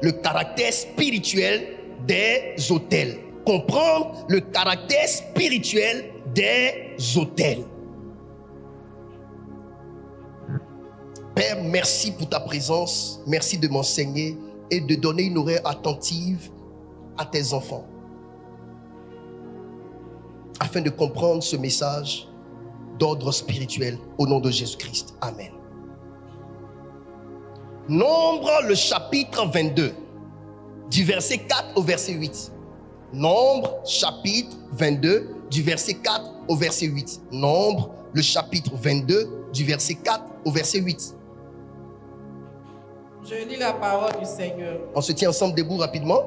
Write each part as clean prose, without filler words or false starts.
le caractère spirituel des autels. Comprendre le caractère spirituel des autels. Père, merci pour ta présence. Merci de m'enseigner et de donner une oreille attentive à tes enfants, afin de comprendre ce message d'ordre spirituel au nom de Jésus-Christ. Amen. Nombre, le chapitre 22, du verset 4 au verset 8. Nombre, chapitre 22, du verset 4 au verset 8. Nombre, le chapitre 22, du verset 4 au verset 8. Je lis la parole du Seigneur. On se tient ensemble debout rapidement.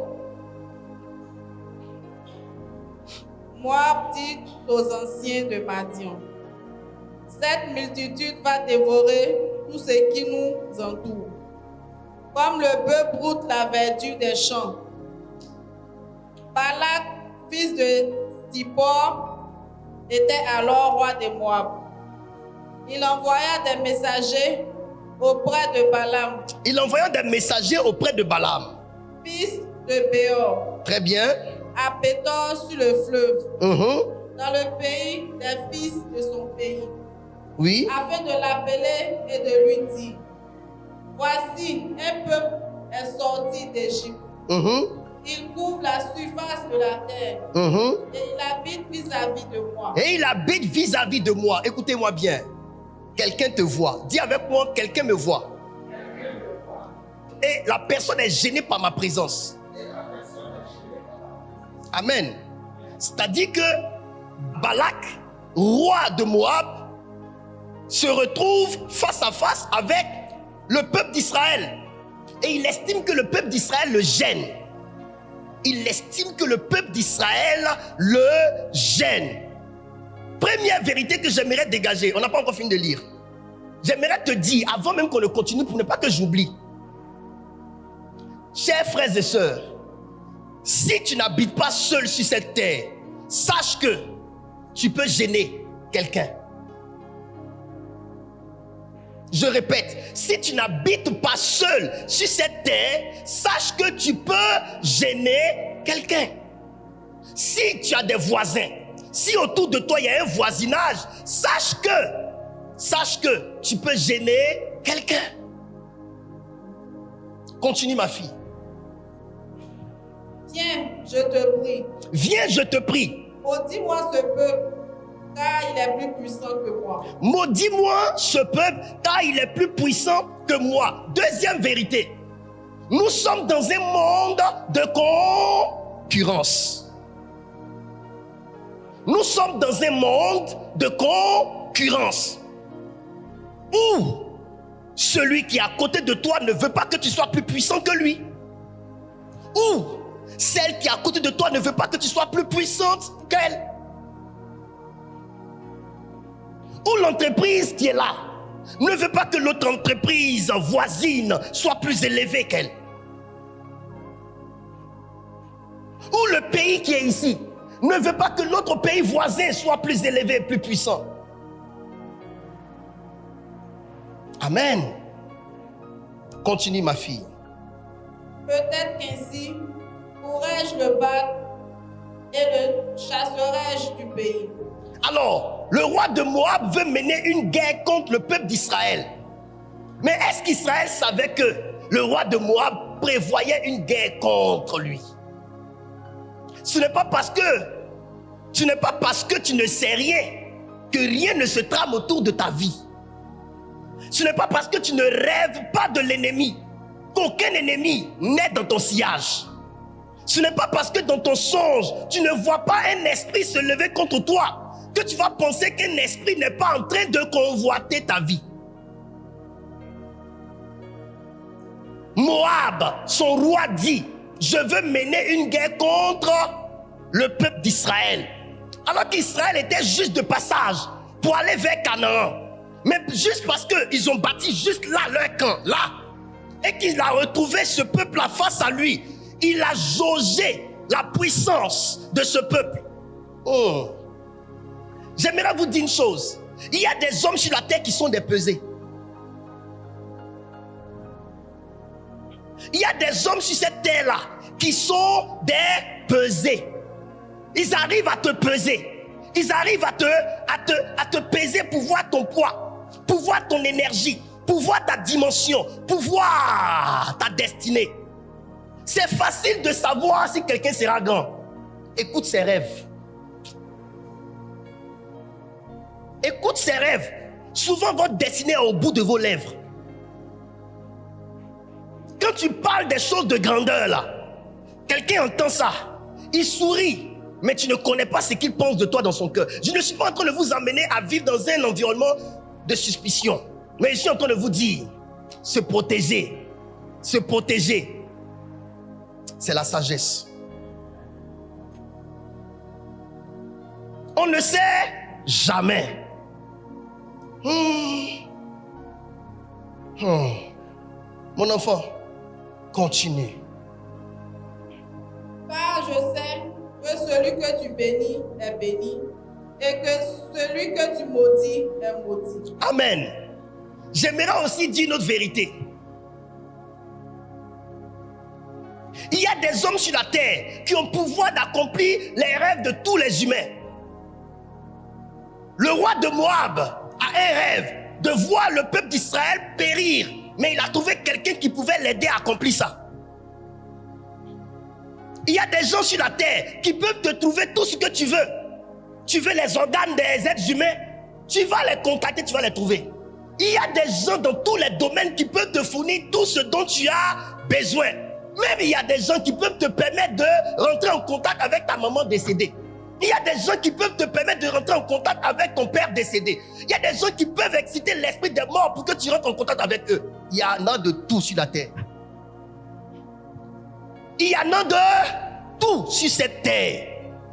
Moab dit aux anciens de Madian, cette multitude va dévorer tout ce qui nous entoure, comme le bœuf broute la verdure des champs. Balak, fils de Zippor, était alors roi de Moab. Il envoya des messagers auprès de Balaam, Il envoya des messagers auprès de Balaam. fils de Béor, Très bien. à Pétor sur le fleuve, Mhm. dans le pays des fils de son pays, Oui. afin de l'appeler et de lui dire, voici, un peuple est sorti d'Égypte. Mhm. Il couvre la surface de la terre Mhm. et il habite vis-à-vis de moi. Et il habite vis-à-vis de moi. Écoutez-moi bien. Quelqu'un te voit. Dis avec moi, quelqu'un me voit. Et la personne est gênée par ma présence. Amen. C'est-à-dire que Balak, roi de Moab, se retrouve face à face avec le peuple d'Israël. Et il estime que le peuple d'Israël le gêne. Il estime que le peuple d'Israël le gêne. Première vérité que j'aimerais dégager, on n'a pas encore fini de lire. J'aimerais te dire, avant même qu'on ne continue, pour ne pas que j'oublie. Chers frères et sœurs, si tu n'habites pas seul sur cette terre, sache que tu peux gêner quelqu'un. Je répète, si tu n'habites pas seul sur cette terre, sache que tu peux gêner quelqu'un. Si tu as des voisins, si autour de toi il y a un voisinage, sache que tu peux gêner quelqu'un. Continue ma fille. Viens, je te prie. Viens, je te prie. Maudis-moi ce peuple, car il est plus puissant que moi. Maudis-moi ce peuple, car il est plus puissant que moi. Deuxième vérité. Nous sommes dans un monde de concurrence. Nous sommes dans un monde de concurrence. Où celui qui est à côté de toi ne veut pas que tu sois plus puissant que lui. Ou celle qui est à côté de toi ne veut pas que tu sois plus puissante qu'elle. Ou l'entreprise qui est là ne veut pas que l'autre entreprise voisine soit plus élevée qu'elle. Ou le pays qui est ici ne veut pas que l'autre pays voisin soit plus élevé, plus puissant. Amen. Continue ma fille. Peut-être qu'ainsi pourrais-je le battre et le chasserai-je du pays. Alors, le roi de Moab veut mener une guerre contre le peuple d'Israël. Mais est-ce qu'Israël savait que le roi de Moab prévoyait une guerre contre lui? Ce n'est pas parce que tu ne sais rien que rien ne se trame autour de ta vie. Ce n'est pas parce que tu ne rêves pas de l'ennemi qu'aucun ennemi n'est dans ton sillage. Ce n'est pas parce que dans ton songe, tu ne vois pas un esprit se lever contre toi que tu vas penser qu'un esprit n'est pas en train de convoiter ta vie. Moab, son roi dit, je veux mener une guerre contre le peuple d'Israël. Alors qu'Israël était juste de passage pour aller vers Canaan. Mais juste parce qu'ils ont bâti juste là leur camp, là, et qu'il a retrouvé ce peuple-là face à lui, il a jaugé la puissance de ce peuple. Oh. J'aimerais vous dire une chose. Il y a des hommes sur la terre qui sont des pesés. Il y a des hommes sur cette terre-là qui sont des pesés. Ils arrivent à te peser. Ils arrivent à te peser pour voir ton poids, pour voir ton énergie, pour voir ta dimension, pour voir ta destinée. C'est facile de savoir si quelqu'un sera grand. Écoute ses rêves. Écoute ses rêves. Souvent, votre destinée est au bout de vos lèvres. Quand tu parles des choses de grandeur, là, quelqu'un entend ça. Il sourit, mais tu ne connais pas ce qu'il pense de toi dans son cœur. Je ne suis pas en train de vous emmener à vivre dans un environnement de suspicion. Mais je suis en train de vous dire, se protéger. Se protéger. C'est la sagesse. On ne sait jamais. Mon enfant, continue. Car je sais que celui que tu bénis est béni et que celui que tu maudis est maudit. Amen. J'aimerais aussi dire une autre vérité. Il y a des hommes sur la terre qui ont le pouvoir d'accomplir les rêves de tous les humains. Le roi de Moab a un rêve de voir le peuple d'Israël périr, mais il a trouvé quelqu'un qui pouvait l'aider à accomplir ça. Il y a des gens sur la terre qui peuvent te trouver tout ce que tu veux. Tu veux les organes des êtres humains, tu vas les contacter, tu vas les trouver. Il y a des gens dans tous les domaines qui peuvent te fournir tout ce dont tu as besoin. Même il y a des gens qui peuvent te permettre de rentrer en contact avec ta maman décédée. Il y a des gens qui peuvent te permettre de rentrer en contact avec ton père décédé. Il y a des gens qui peuvent exciter l'esprit des morts pour que tu rentres en contact avec eux. Il y en a de tout sur la terre. Il y en a de tout sur cette terre.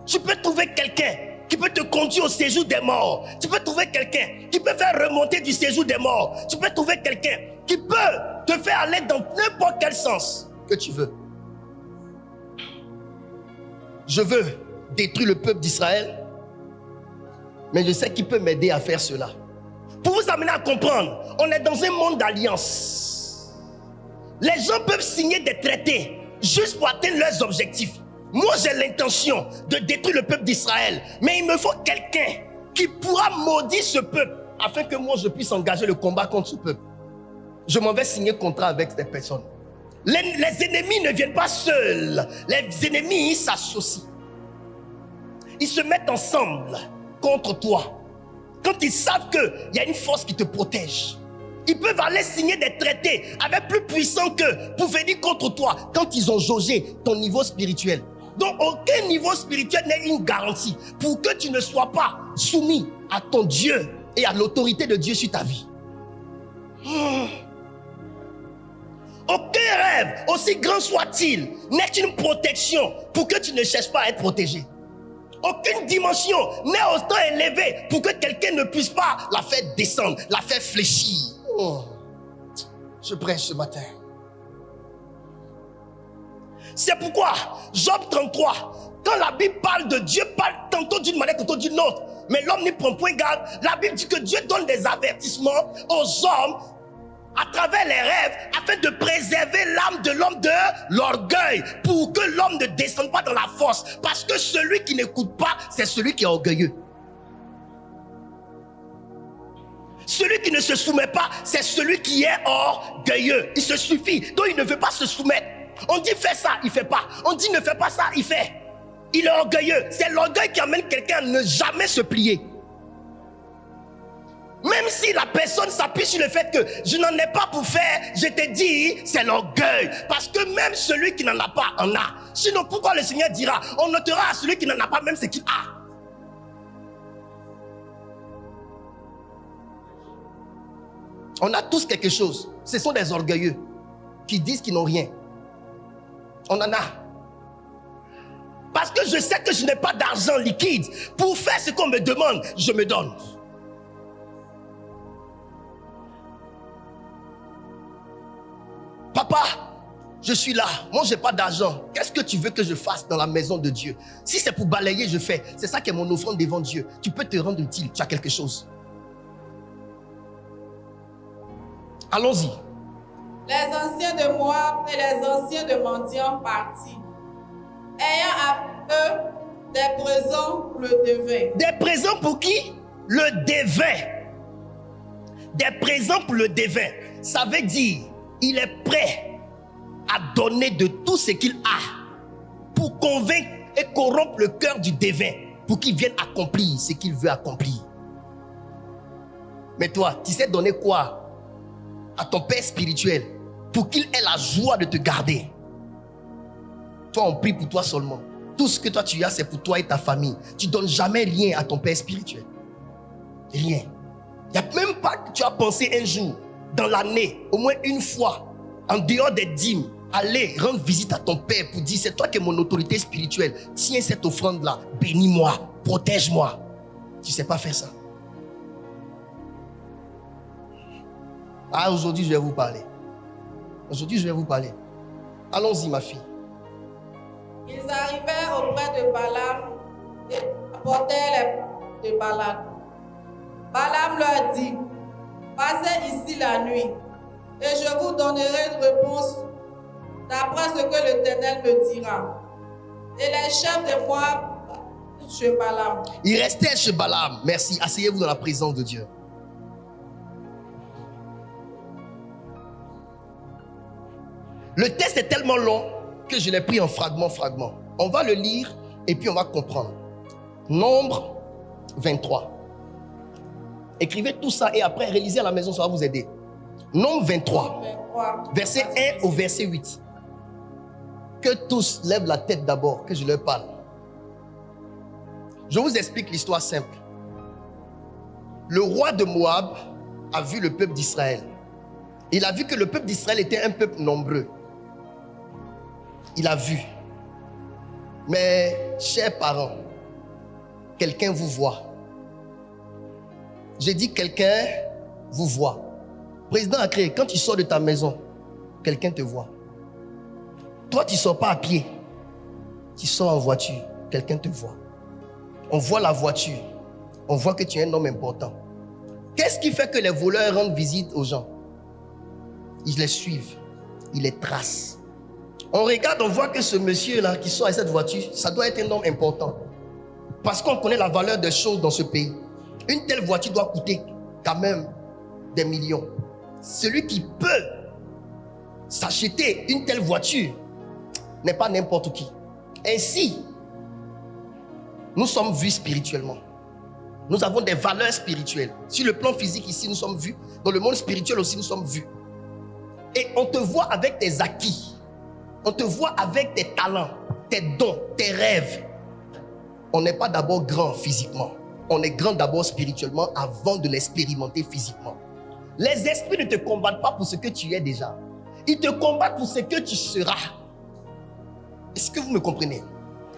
Tu peux trouver quelqu'un qui peut te conduire au séjour des morts. Tu peux trouver quelqu'un qui peut faire remonter du séjour des morts. Tu peux trouver quelqu'un qui peut te faire aller dans n'importe quel sens que tu veux. Je veux détruire le peuple d'Israël, mais je sais qu'il peut m'aider à faire cela. Pour vous amener à comprendre, on est dans un monde d'alliance. Les gens peuvent signer des traités juste pour atteindre leurs objectifs. Moi, j'ai l'intention de détruire le peuple d'Israël, mais il me faut quelqu'un qui pourra maudire ce peuple afin que moi, je puisse engager le combat contre ce peuple. Je m'en vais signer contrat avec ces personnes. Les ennemis ne viennent pas seuls. Les ennemis s'associent. Ils se mettent ensemble contre toi. Quand ils savent qu'il y a une force qui te protège, ils peuvent aller signer des traités avec plus puissants qu'eux pour venir contre toi quand ils ont jaugé ton niveau spirituel. Donc aucun niveau spirituel n'est une garantie pour que tu ne sois pas soumis à ton Dieu et à l'autorité de Dieu sur ta vie. Aucun rêve, aussi grand soit-il, n'est une protection pour que tu ne cherches pas à être protégé. Aucune dimension n'est autant élevée pour que quelqu'un ne puisse pas la faire descendre, la faire fléchir. Je prêche ce matin. C'est pourquoi Job 33, quand la Bible parle de Dieu, parle tantôt d'une manière, tantôt d'une autre. Mais l'homme n'y prend point garde. La Bible dit que Dieu donne des avertissements aux hommes à travers les rêves, afin de préserver l'âme de l'homme de l'orgueil, pour que l'homme ne descende pas dans la force. Parce que celui qui n'écoute pas, c'est celui qui est orgueilleux. Celui qui ne se soumet pas, c'est celui qui est orgueilleux. Il se suffit, donc il ne veut pas se soumettre. On dit fais ça, il ne fait pas. On dit ne fais pas ça, il fait. Il est orgueilleux. C'est l'orgueil qui amène quelqu'un à ne jamais se plier. Même si la personne s'appuie sur le fait que je n'en ai pas pour faire, je te dis, c'est l'orgueil. Parce que même celui qui n'en a pas, en a. Sinon, pourquoi le Seigneur dira, on notera à celui qui n'en a pas même ce qu'il a. On a tous quelque chose. Ce sont des orgueilleux qui disent qu'ils n'ont rien. On en a. Parce que je sais que je n'ai pas d'argent liquide. Pour faire ce qu'on me demande, je me donne. Papa, je suis là. Moi, je n'ai pas d'argent. Qu'est-ce que tu veux que je fasse dans la maison de Dieu? Si c'est pour balayer, je fais. C'est ça qui est mon offrande devant Dieu. Tu peux te rendre utile. Tu as quelque chose. Allons-y. Les anciens de Moab et les anciens de Madian partirent, ayant avec eux des présents pour le devin. Des présents pour qui? Le devin. Des présents pour le devin. Ça veut dire, il est prêt à donner de tout ce qu'il a pour convaincre et corrompre le cœur du devin, pour qu'il vienne accomplir ce qu'il veut accomplir. Mais toi, tu sais donner quoi à ton père spirituel pour qu'il ait la joie de te garder? Toi, on prie pour toi seulement. Tout ce que toi tu as, c'est pour toi et ta famille. Tu ne donnes jamais rien à ton père spirituel. Rien. Il n'y a même pas que tu as pensé un jour, dans l'année, au moins une fois, en dehors des dîmes, aller rendre visite à ton père pour dire, c'est toi qui es mon autorité spirituelle. Tiens cette offrande-là, bénis-moi, protège-moi. Tu ne sais pas faire ça. Ah, aujourd'hui, je vais vous parler. Aujourd'hui, je vais vous parler. Allons-y, ma fille. Ils arrivèrent auprès de Balaam et apportèrent les de Balak. Balaam leur dit, passez ici la nuit, et je vous donnerai une réponse d'après ce que l'Éternel me dira. Et les chefs de Moab chez Balaam. Ils restaient chez Balaam. Merci. Asseyez-vous dans la présence de Dieu. Le texte est tellement long que je l'ai pris en fragments. On va le lire et puis on va comprendre. Nombre 23. Écrivez tout ça et après réalisez à la maison, ça va vous aider. Nombre 23, verset 1 au verset 8. Que tous lèvent la tête d'abord, que je leur parle. Je vous explique l'histoire simple. Le roi de Moab a vu le peuple d'Israël. Il a vu que le peuple d'Israël était un peuple nombreux. Il a vu. Mais, chers parents, quelqu'un vous voit. J'ai dit quelqu'un vous voit. Président a créé, quand tu sors de ta maison, quelqu'un te voit. Toi, tu ne sors pas à pied. Tu sors en voiture, quelqu'un te voit. On voit la voiture. On voit que tu es un homme important. Qu'est-ce qui fait que les voleurs rendent visite aux gens? Ils les suivent. Ils les tracent. On regarde, on voit que ce monsieur-là qui sort avec cette voiture, ça doit être un homme important. Parce qu'on connaît la valeur des choses dans ce pays. Une telle voiture doit coûter quand même des millions. Celui qui peut s'acheter une telle voiture n'est pas n'importe qui. Ainsi, nous sommes vus spirituellement. Nous avons des valeurs spirituelles. Sur le plan physique ici, nous sommes vus. Dans le monde spirituel aussi, nous sommes vus. Et on te voit avec tes acquis. On te voit avec tes talents, tes dons, tes rêves. On n'est pas d'abord grand physiquement. On est grand d'abord spirituellement avant de l'expérimenter physiquement. Les esprits ne te combattent pas pour ce que tu es déjà. Ils te combattent pour ce que tu seras. Est-ce que vous me comprenez?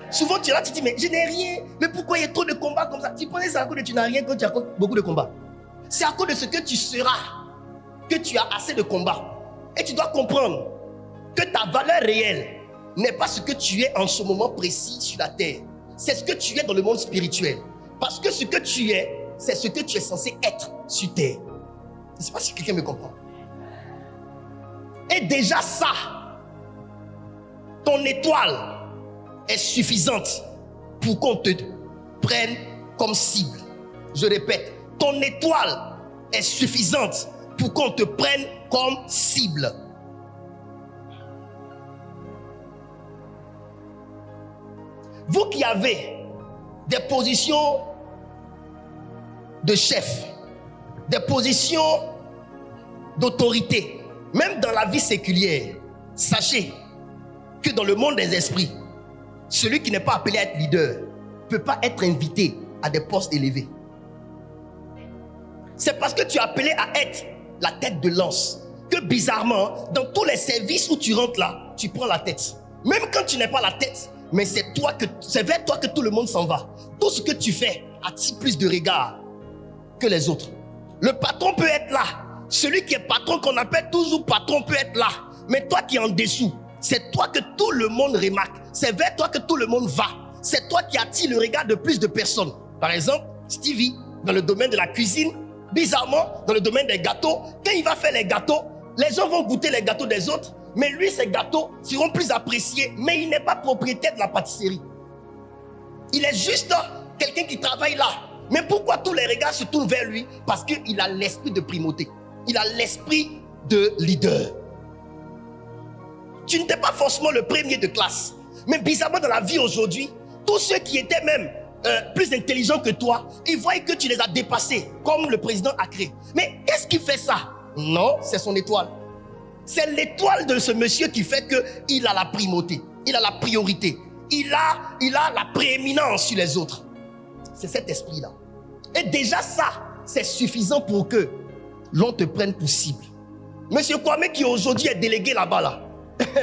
Souvent tu es là, tu dis, mais je n'ai rien. Mais pourquoi il y a trop de combats comme ça? Tu penses à cause de tu n'as rien quand tu as beaucoup de combats. C'est à cause de ce que tu seras que tu as assez de combats. Et tu dois comprendre que ta valeur réelle n'est pas ce que tu es en ce moment précis sur la terre. C'est ce que tu es dans le monde spirituel. Parce que ce que tu es, c'est ce que tu es censé être sur terre. Je ne sais pas si quelqu'un me comprend. Et déjà ça, ton étoile est suffisante pour qu'on te prenne comme cible. Je répète, ton étoile est suffisante pour qu'on te prenne comme cible. Vous qui avez des positions de chef, des positions d'autorité, même dans la vie séculière, sachez que dans le monde des esprits, celui qui n'est pas appelé à être leader ne peut pas être invité à des postes élevés. C'est parce que tu es appelé à être la tête de lance que bizarrement, dans tous les services où tu rentres là, tu prends la tête. Même quand tu n'es pas la tête, mais c'est vers toi que tout le monde s'en va. Tout ce que tu fais attire plus de regards que les autres. Le patron peut être là. Celui qui est patron, qu'on appelle toujours patron, peut être là. Mais toi qui es en dessous, c'est toi que tout le monde remarque. C'est vers toi que tout le monde va. C'est toi qui attire le regard de plus de personnes. Par exemple, Stevie, dans le domaine de la cuisine, bizarrement, dans le domaine des gâteaux, quand il va faire les gâteaux, Les gens vont goûter les gâteaux des autres, mais lui, ses gâteaux seront plus appréciés. Mais il n'est pas propriétaire de la pâtisserie. Il est juste quelqu'un qui travaille là. Mais pourquoi tous les regards se tournent vers lui? Parce qu'il a l'esprit de primauté. Il a l'esprit de leader. Tu n'étais pas forcément le premier de classe. Mais bizarrement dans la vie aujourd'hui, tous ceux qui étaient même plus intelligents que toi, ils voient que tu les as dépassés, comme le président a créé. Mais qu'est-ce qui fait ça? Non, c'est son étoile. C'est l'étoile de ce monsieur qui fait qu'il a la primauté, il a la priorité, il a la prééminence sur les autres. C'est cet esprit-là. Et déjà ça, c'est suffisant pour que l'on te prenne pour cible. Monsieur Kwame qui aujourd'hui est délégué là-bas, là.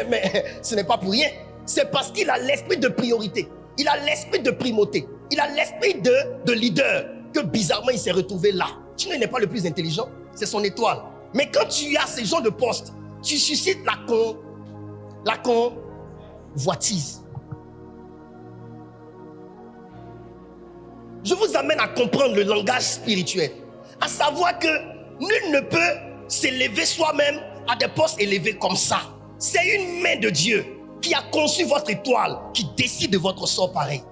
Mais ce n'est pas pour rien. C'est parce qu'il a l'esprit de priorité. Il a l'esprit de primauté. Il a l'esprit de leader. Que bizarrement il s'est retrouvé là. Tu n'es pas le plus intelligent. C'est son étoile. Mais quand tu as ces gens de poste, tu suscites la convoitise. Je vous amène à comprendre le langage spirituel. À savoir que nul ne peut s'élever soi-même à des postes élevés comme ça. C'est une main de Dieu qui a conçu votre étoile, qui décide de votre sort pareil.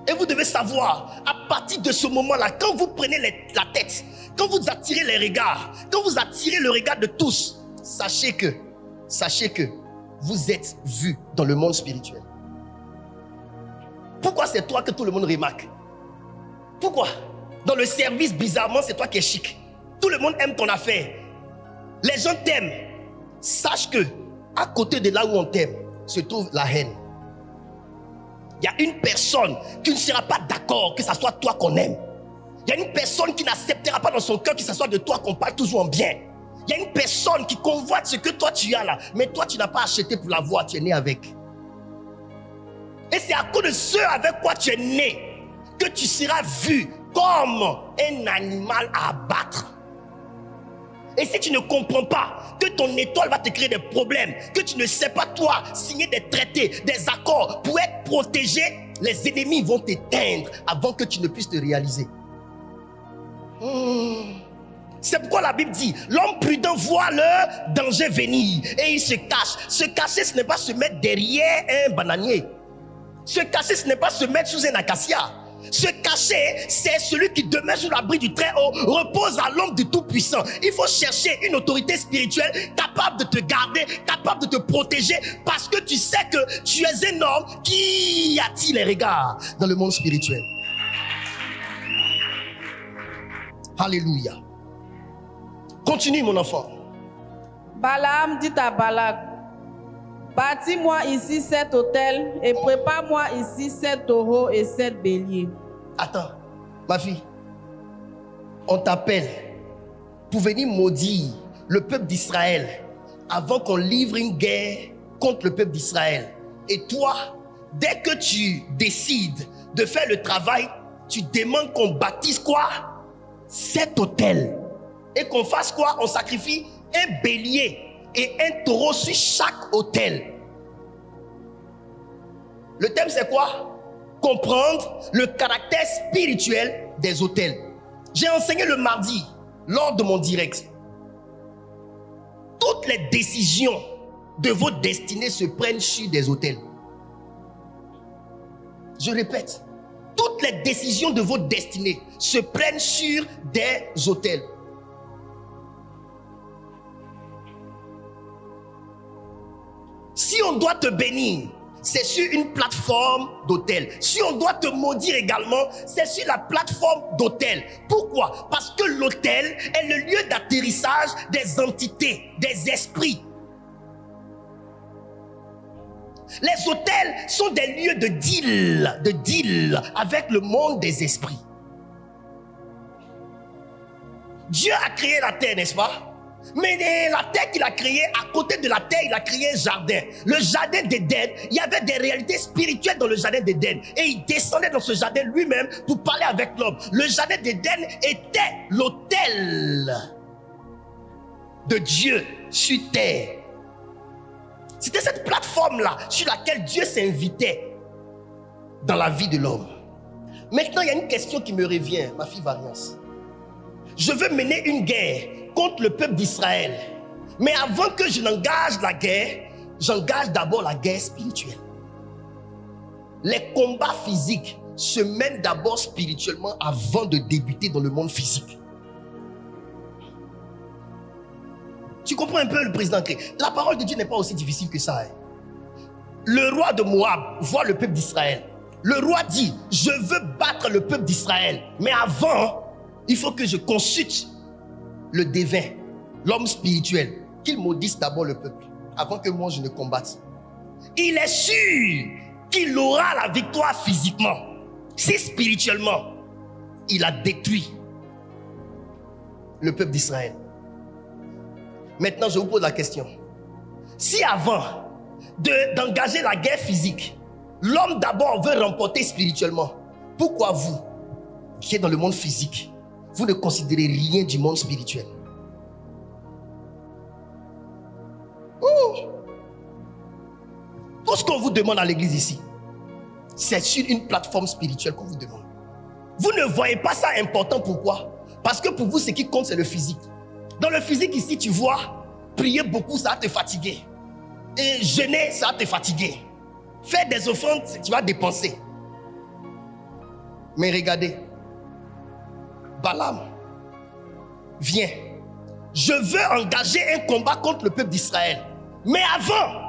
Et vous devez savoir, à partir de ce moment-là, quand vous prenez la tête, quand vous attirez les regards, quand vous attirez le regard de tous, sachez que vous êtes vu dans le monde spirituel. Pourquoi c'est toi que tout le monde remarque? Pourquoi? Dans le service, bizarrement, c'est toi qui es chic. Tout le monde aime ton affaire. Les gens t'aiment. Sache que, à côté de là où on t'aime, se trouve la haine. Il y a une personne qui ne sera pas d'accord que ce soit toi qu'on aime. Il y a une personne qui n'acceptera pas dans son cœur que ce soit de toi qu'on parle toujours en bien. Il y a une personne qui convoite ce que toi tu as là. Mais toi tu n'as pas acheté pour l'avoir, tu es né avec. Et c'est à cause de ce avec quoi tu es né que tu seras vu comme un animal à abattre. Et si tu ne comprends pas que ton étoile va te créer des problèmes, que tu ne sais pas toi signer des traités, des accords pour être protégé, les ennemis vont t'éteindre avant que tu ne puisses te réaliser. C'est pourquoi la Bible dit, l'homme prudent voit le danger venir et il se cache. Se cacher, ce n'est pas se mettre derrière un bananier. Se cacher, ce n'est pas se mettre sous un acacia. Se cacher, c'est celui qui demeure sous l'abri du Très-Haut, repose à l'ombre du Tout-Puissant. Il faut chercher une autorité spirituelle capable de te garder, capable de te protéger, parce que tu sais que tu es un homme qui attire les regards dans le monde spirituel. Alléluia. Continue mon enfant. Balaam dit à Balak, bâtis-moi ici 7 autels et prépare-moi ici 7 taureaux et 7 béliers. Attends, ma fille, on t'appelle pour venir maudire le peuple d'Israël avant qu'on livre une guerre contre le peuple d'Israël. Et toi, dès que tu décides de faire le travail, tu demandes qu'on bâtisse quoi? 7 autels. Et qu'on fasse quoi? On sacrifie un bélier et un taureau sur chaque autel. Le thème c'est quoi? Comprendre le caractère spirituel des autels. J'ai enseigné le mardi lors de mon direct. Toutes les décisions de votre destinée se prennent sur des autels. Je répète, toutes les décisions de votre destinée se prennent sur des autels. Si on doit te bénir, c'est sur une plateforme d'autel. Si on doit te maudire également, c'est sur la plateforme d'autel. Pourquoi? Parce que l'autel est le lieu d'atterrissage des entités, des esprits. Les autels sont des lieux de deal avec le monde des esprits. Dieu a créé la terre, n'est-ce pas? Mais la terre qu'il a créée, à côté de la terre, il a créé un jardin. Le jardin d'Éden, il y avait des réalités spirituelles dans le jardin d'Éden. Et il descendait dans ce jardin lui-même pour parler avec l'homme. Le jardin d'Éden était l'autel de Dieu sur terre. C'était cette plateforme-là sur laquelle Dieu s'invitait dans la vie de l'homme. Maintenant, il y a une question qui me revient, ma fille Variance. je veux mener une guerre contre le peuple d'Israël. Mais avant que je n'engage la guerre, j'engage d'abord la guerre spirituelle. Les combats physiques se mènent d'abord spirituellement avant de débuter dans le monde physique. Tu comprends un peu le président Cré? La parole de Dieu n'est pas aussi difficile que ça. Le roi de Moab voit le peuple d'Israël. Le roi dit, je veux battre le peuple d'Israël. Mais avant, il faut que je consulte le divin, l'homme spirituel, qu'il maudisse d'abord le peuple, avant que moi je ne combatte. Il est sûr qu'il aura la victoire physiquement, si spirituellement, il a détruit le peuple d'Israël. Maintenant, je vous pose la question. Si avant d'engager la guerre physique, l'homme d'abord veut remporter spirituellement, pourquoi vous, qui êtes dans le monde physique, vous ne considérez rien du monde spirituel? Tout ce qu'on vous demande à l'église ici, c'est sur une plateforme spirituelle qu'on vous demande. Vous ne voyez pas ça important, pourquoi? Parce que pour vous, ce qui compte, c'est le physique. Dans le physique ici, tu vois, prier beaucoup, ça va te fatiguer. Et jeûner, ça va te fatiguer. Faire des offrandes, tu vas dépenser. Mais regardez, Balaam vient. Je veux engager un combat contre le peuple d'Israël. Mais avant,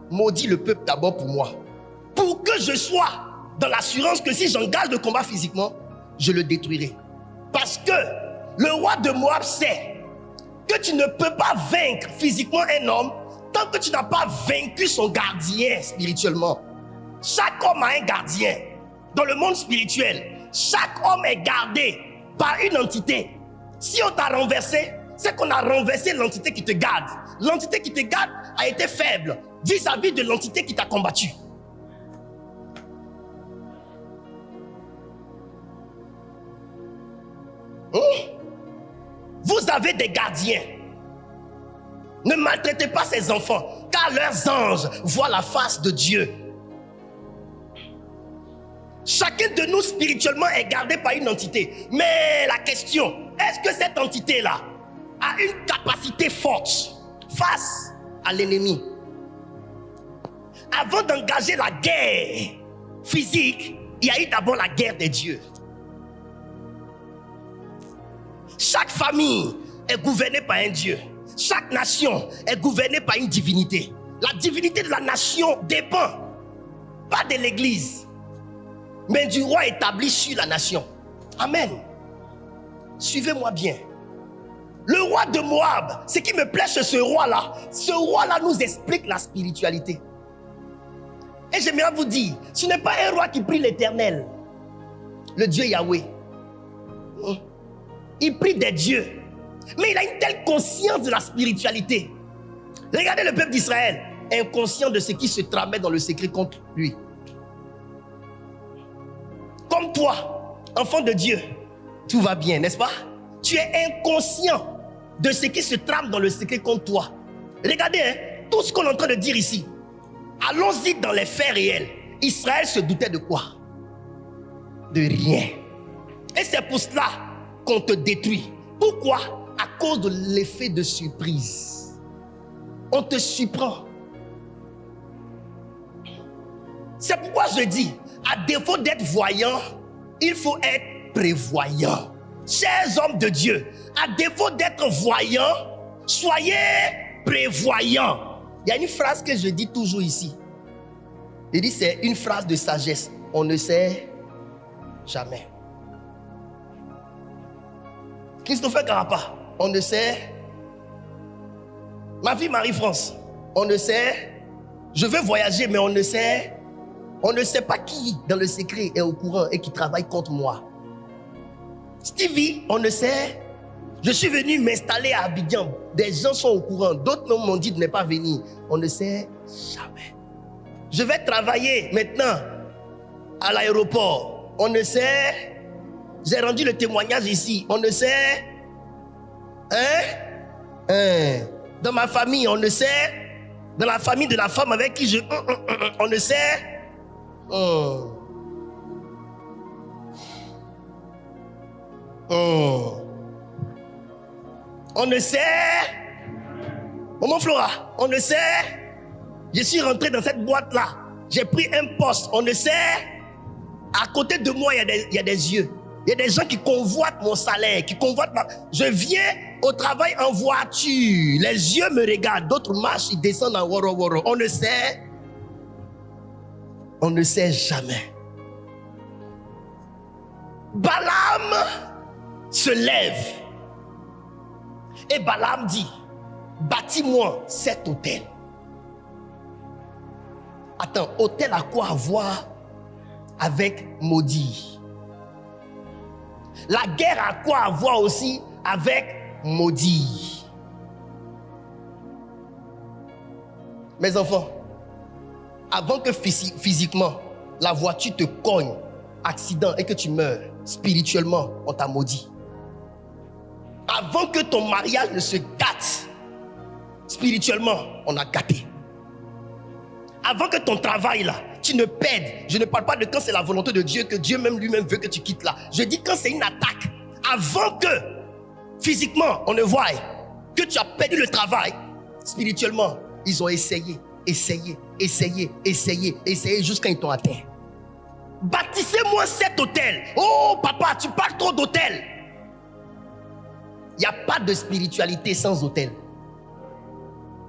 maudis le peuple d'abord pour moi. Pour que je sois dans l'assurance que si j'engage le combat physiquement, je le détruirai. Parce que le roi de Moab sait que tu ne peux pas vaincre physiquement un homme tant que tu n'as pas vaincu son gardien spirituellement. Chaque homme a un gardien. Dans le monde spirituel, chaque homme est gardé par une entité. Si on t'a renversé, c'est qu'on a renversé l'entité qui te garde. L'entité qui te garde a été faible vis-à-vis de l'entité qui t'a combattu. Vous avez des gardiens. Ne maltraitez pas ces enfants, car leurs anges voient la face de Dieu. Chacun de nous spirituellement est gardé par une entité. Mais la question, est-ce que cette entité-là a une capacité forte face à l'ennemi? Avant d'engager la guerre physique, il y a eu d'abord la guerre des dieux. Chaque famille est gouvernée par un dieu. Chaque nation est gouvernée par une divinité. La divinité de la nation dépend pas de l'église, mais du roi établi sur la nation. Amen. Suivez-moi bien. Le roi de Moab, ce qui me plaît chez ce roi-là nous explique la spiritualité. Et j'aimerais vous dire, ce n'est pas un roi qui prie l'Éternel, le Dieu Yahweh. Il prie des dieux, mais il a une telle conscience de la spiritualité. Regardez le peuple d'Israël, inconscient de ce qui se tramait dans le secret contre lui. Comme toi, enfant de Dieu, tout va bien, n'est-ce pas? Tu es inconscient de ce qui se trame dans le secret contre toi. Regardez, tout ce qu'on est en train de dire ici. Allons-y dans les faits réels. Israël se doutait de quoi? De rien. Et c'est pour cela qu'on te détruit. Pourquoi? À cause de l'effet de surprise. On te surprend. C'est pourquoi je dis, à défaut d'être voyant, il faut être prévoyant. Chers hommes de Dieu, à défaut d'être voyant, soyez prévoyants. Il y a une phrase que je dis toujours ici. Je dis c'est une phrase de sagesse. On ne sait jamais. Christopher Carapa, on ne sait. Ma fille Marie-France, on ne sait. Je veux voyager, mais on ne sait. On ne sait pas qui dans le secret est au courant et qui travaille contre moi. Stevie, on ne sait. Je suis venu m'installer à Abidjan. Des gens sont au courant. D'autres m'ont dit de ne pas venir. On ne sait jamais. Je vais travailler maintenant à l'aéroport. On ne sait. J'ai rendu le témoignage ici. On ne sait. Dans ma famille, on ne sait. Dans la famille de la femme avec qui je... on ne sait. On ne sait. Maman Flora, on ne sait. Je suis rentré dans cette boîte-là. J'ai pris un poste. On ne sait. À côté de moi, il y a des yeux. Il y a des gens qui convoitent mon salaire, qui convoitent ma... Je viens au travail en voiture. Les yeux me regardent. D'autres marchent, ils descendent en woro woro. On ne sait. On ne sait jamais. Balaam se lève. Et Balaam dit, bâtis-moi cet hôtel. Attends, hôtel a quoi à voir avec maudit? La guerre a quoi à voir aussi avec maudit? Mes enfants, avant que physiquement la voiture te cogne, accident et que tu meurs, spirituellement, on t'a maudit. Avant que ton mariage ne se gâte, spirituellement, on a gâté. Avant que ton travail là, tu ne perdes. Je ne parle pas de quand c'est la volonté de Dieu, que Dieu même lui-même veut que tu quittes là. Je dis quand c'est une attaque. Avant que physiquement on ne voie que tu as perdu le travail, spirituellement, ils ont essayé jusqu'à ils t'ont atteint. Bâtissez-moi cet hôtel. Oh papa, tu parles trop d'hôtel. Il n'y a pas de spiritualité sans hôtel.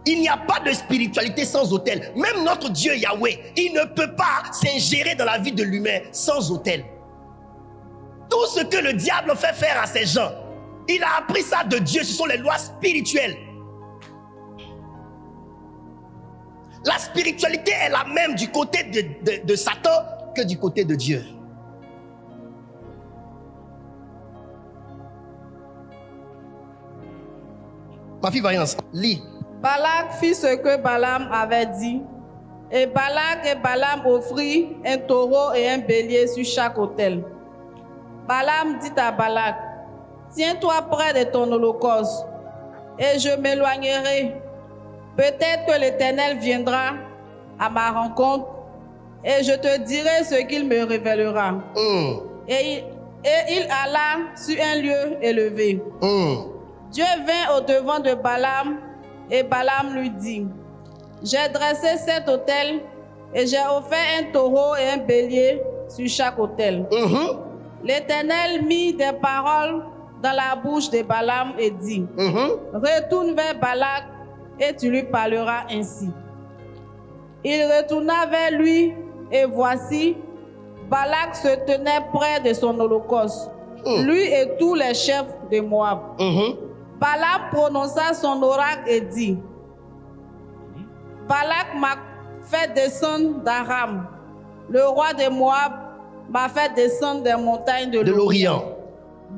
Il n'y a pas de spiritualité sans hôtel. Même notre Dieu Yahweh, il ne peut pas s'ingérer dans la vie de l'humain sans hôtel. Tout ce que le diable fait faire à ces gens, il a appris ça de Dieu. Ce sont les lois spirituelles. La spiritualité est la même du côté de Satan que du côté de Dieu. Ma fille Vaillance, lis. Balak fit ce que Balaam avait dit. Et Balak et Balaam offrirent un taureau et un bélier sur chaque autel. Balaam dit à Balak, tiens-toi près de ton holocauste, et je m'éloignerai. Peut-être que l'Éternel viendra à ma rencontre, et je te dirai ce qu'il me révélera. Et il alla sur un lieu élevé. Dieu vint au-devant de Balaam, et Balaam lui dit, j'ai dressé cet autel, et j'ai offert un taureau et un bélier sur chaque autel. L'Éternel mit des paroles dans la bouche de Balaam et dit, retourne vers Balak, et tu lui parleras ainsi. Il retourna vers lui, et voici, Balak se tenait près de son holocauste, lui et tous les chefs de Moab. Balaam prononça son oracle et dit, Balak m'a fait descendre d'Aram, le roi de Moab m'a fait descendre des montagnes de l'Orient.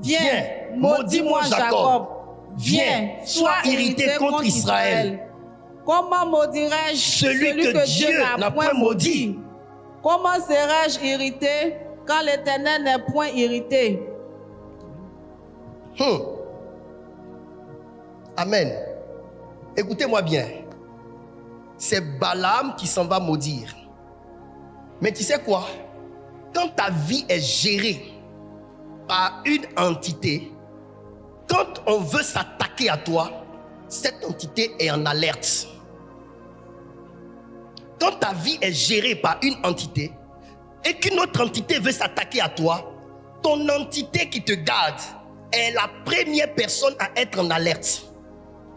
Viens, maudis-moi Jacob. Viens, sois irrité contre Israël. Comment maudirais-je celui que Dieu n'a point maudit? Comment serais-je irrité quand l'Éternel n'est point irrité? Amen. Écoutez-moi bien. C'est Balaam qui s'en va maudire. Mais tu sais quoi? Quand ta vie est gérée par une entité, quand on veut s'attaquer à toi, cette entité est en alerte. Quand ta vie est gérée par une entité et qu'une autre entité veut s'attaquer à toi, ton entité qui te garde est la première personne à être en alerte.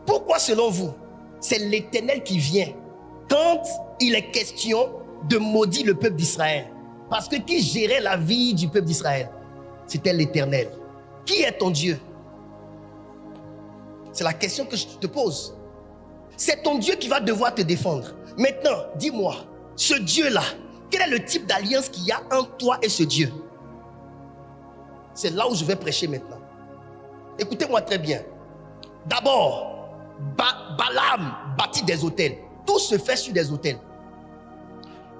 Pourquoi selon vous? C'est l'Éternel qui vient quand il est question de maudire le peuple d'Israël. Parce que qui gérait la vie du peuple d'Israël? C'était l'Éternel. Qui est ton Dieu? C'est la question que je te pose. C'est ton Dieu qui va devoir te défendre. Maintenant, dis-moi, ce Dieu-là, quel est le type d'alliance qu'il y a entre toi et ce Dieu? C'est là où je vais prêcher maintenant. Écoutez-moi très bien. D'abord, Balaam bâtit des autels. Tout se fait sur des autels.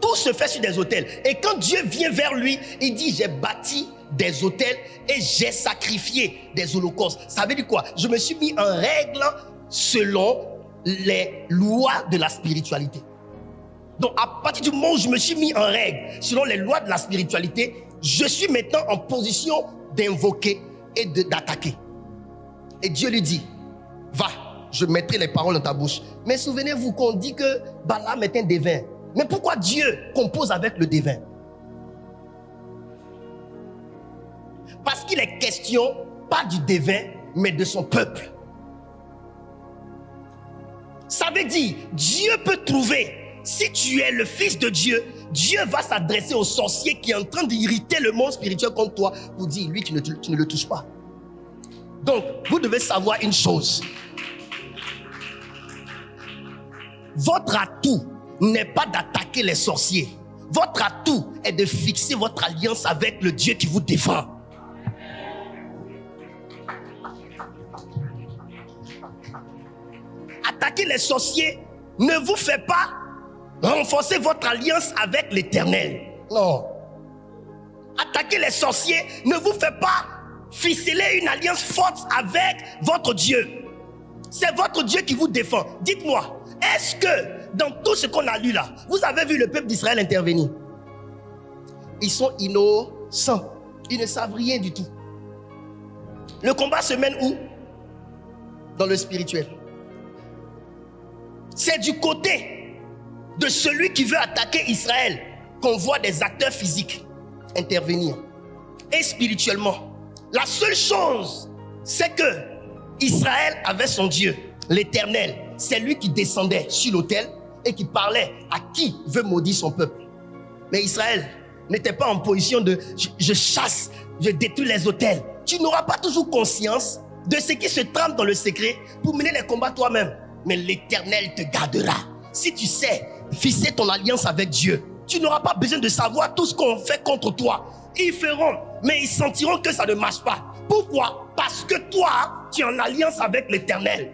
Tout se fait sur des autels. Et quand Dieu vient vers lui, il dit, j'ai bâti des autels et j'ai sacrifié des holocaustes. Ça veut dire quoi? Je me suis mis en règle selon les lois de la spiritualité. Donc à partir du moment où je me suis mis en règle selon les lois de la spiritualité, je suis maintenant en position d'invoquer et d'attaquer. Et Dieu lui dit, Va, je mettrai les paroles dans ta bouche. Mais souvenez-vous qu'on dit que Balaam est un devin. Mais pourquoi Dieu compose avec le devin? Parce qu'il est question, pas du devin, mais de son peuple. Ça veut dire, Dieu peut trouver, si tu es le fils de Dieu, Dieu va s'adresser au sorcier qui est en train d'irriter le monde spirituel contre toi pour dire, lui, tu ne le touches pas. Donc, vous devez savoir une chose. Votre atout n'est pas d'attaquer les sorciers. Votre atout est de fixer votre alliance avec le Dieu qui vous défend. Attaquer les sorciers ne vous fait pas renforcer votre alliance avec l'Éternel. Non. Attaquer les sorciers ne vous fait pas ficeler une alliance forte avec votre Dieu. C'est votre Dieu qui vous défend. Dites-moi, est-ce que dans tout ce qu'on a lu là, vous avez vu le peuple d'Israël intervenir? Ils sont innocents. Ils ne savent rien du tout. Le combat se mène où? Dans le spirituel. C'est du côté de celui qui veut attaquer Israël qu'on voit des acteurs physiques intervenir. Et spirituellement, la seule chose, c'est que Israël avait son Dieu, l'Éternel. C'est lui qui descendait sur l'autel et qui parlait à qui veut maudire son peuple. Mais Israël n'était pas en position de je chasse, je détruis les autels. Tu n'auras pas toujours conscience de ce qui se trame dans le secret pour mener les combats toi-même. Mais l'Éternel te gardera. Si tu sais fisser ton alliance avec Dieu, tu n'auras pas besoin de savoir tout ce qu'on fait contre toi. Ils feront, mais ils sentiront que ça ne marche pas. Pourquoi? Parce que toi, tu es en alliance avec l'Éternel.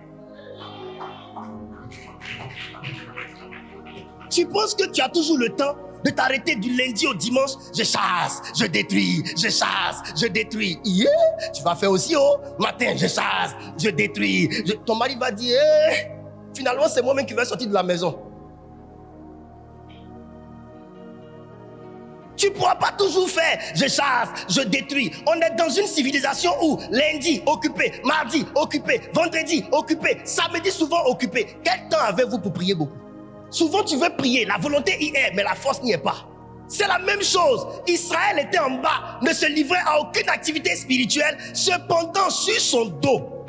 Tu penses que tu as toujours le temps de t'arrêter du lundi au dimanche? Je chasse, je détruis, je chasse, je détruis. Yeah, tu vas faire aussi au matin, je chasse, je détruis. Ton mari va dire, finalement c'est moi-même qui vais sortir de la maison. Tu ne pourras pas toujours faire, je chasse, je détruis. On est dans une civilisation où lundi occupé, mardi occupé, vendredi occupé, samedi souvent occupé. Quel temps avez-vous pour prier beaucoup? Souvent tu veux prier, la volonté y est, mais la force n'y est pas. C'est la même chose. Israël était en bas, ne se livrait à aucune activité spirituelle. Cependant, sur son dos,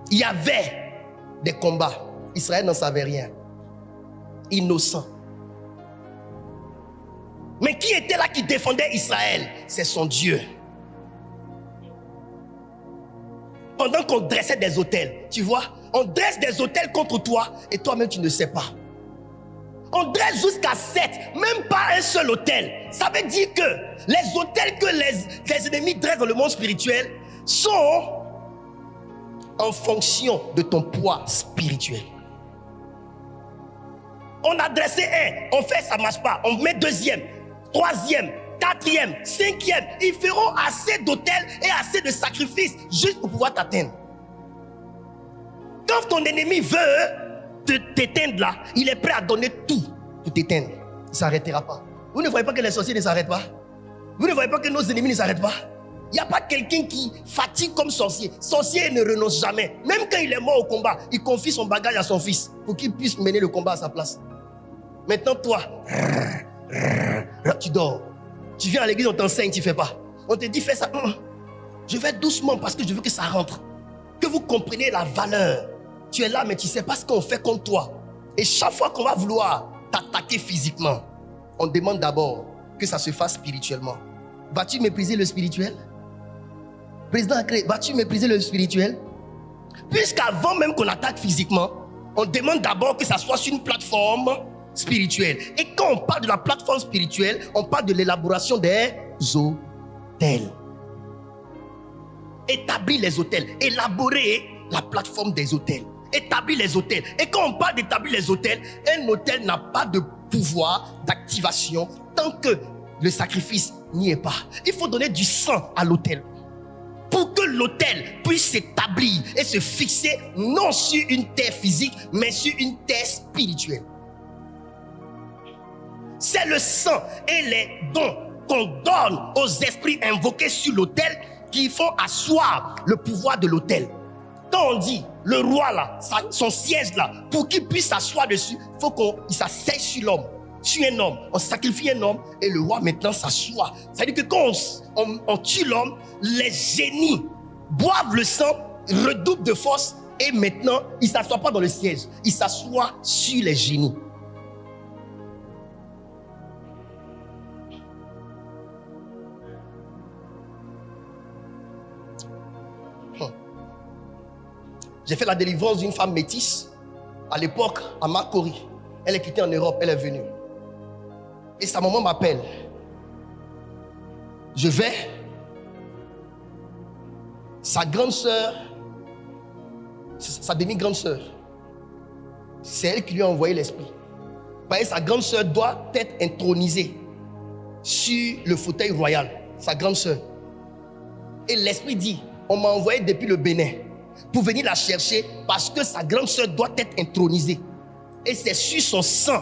il y avait des combats. Israël n'en savait rien. Innocent. Mais qui était là qui défendait Israël? C'est son Dieu. Pendant qu'on dressait des autels, tu vois, on dresse des autels contre toi et toi-même tu ne sais pas. On dresse jusqu'à 7, même pas un seul autel. Ça veut dire que les autels que les ennemis dressent dans le monde spirituel sont en fonction de ton poids spirituel. On a dressé un, on fait, ça ne marche pas. On met deuxième, troisième, quatrième, cinquième. Ils feront assez d'autels et assez de sacrifices juste pour pouvoir t'atteindre. Quand ton ennemi veut t'éteindre là, il est prêt à donner tout pour t'éteindre. Il ne s'arrêtera pas. Vous ne voyez pas que les sorciers ne s'arrêtent pas? Vous ne voyez pas que nos ennemis ne s'arrêtent pas? Il n'y a pas quelqu'un qui fatigue comme sorcier. Sorcier ne renonce jamais. Même quand il est mort au combat, il confie son bagage à son fils pour qu'il puisse mener le combat à sa place. Maintenant toi, tu dors. Tu viens à l'église, on t'enseigne, tu ne fais pas. On te dit fais ça. Je vais doucement parce que je veux que ça rentre. Que vous compreniez la valeur. Tu es là mais tu ne sais pas ce qu'on fait contre toi. Et chaque fois qu'on va vouloir t'attaquer physiquement, on demande d'abord que ça se fasse spirituellement. Vas-tu mépriser le spirituel? Président Acré, vas-tu mépriser le spirituel? Puisqu'avant même qu'on attaque physiquement, on demande d'abord que ça soit sur une plateforme spirituelle. Et quand on parle de la plateforme spirituelle, on parle de l'élaboration des autels. Établir les autels, élaborer la plateforme des autels. Établir les autels. Et quand on parle d'établir les autels, un autel n'a pas de pouvoir d'activation tant que le sacrifice n'y est pas. Il faut donner du sang à l'autel pour que l'autel puisse s'établir et se fixer non sur une terre physique mais sur une terre spirituelle. C'est le sang et les dons qu'on donne aux esprits invoqués sur l'autel qui font asseoir le pouvoir de l'autel. quand on dit le roi là, son siège là, pour qu'il puisse s'asseoir dessus, il faut qu'il s'asseye sur l'homme, sur un homme. On sacrifie un homme et le roi maintenant s'assoit. C'est-à-dire que quand on tue l'homme, les génies boivent le sang, redoublent de force et maintenant, il ne s'assoit pas dans le siège, il s'assoit sur les génies. J'ai fait la délivrance d'une femme métisse à l'époque à Makori. Elle est quittée en Europe, elle est venue. Et sa maman m'appelle. Je vais. Sa grande sœur, sa demi-grande sœur, c'est elle qui lui a envoyé l'esprit. Parce que sa grande sœur doit être intronisée sur le fauteuil royal. Sa grande sœur. Et l'esprit dit, on m'a envoyé depuis le Bénin pour venir la chercher parce que sa grande sœur doit être intronisée. Et c'est sur son sang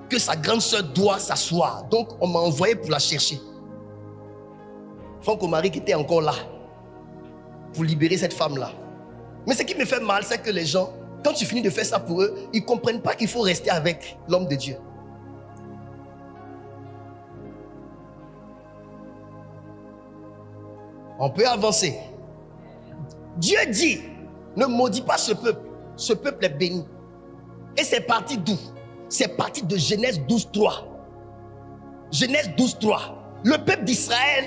que sa grande sœur doit s'asseoir. Donc on m'a envoyé pour la chercher. Franck Omari qui était encore là pour libérer cette femme-là. Mais ce qui me fait mal, c'est que les gens, quand tu finis de faire ça pour eux, ils ne comprennent pas qu'il faut rester avec l'homme de Dieu. On peut avancer. Dieu dit, ne maudis pas ce peuple est béni. Et c'est parti d'où? C'est parti de Genèse 12:3. Genèse 12:3. Le peuple d'Israël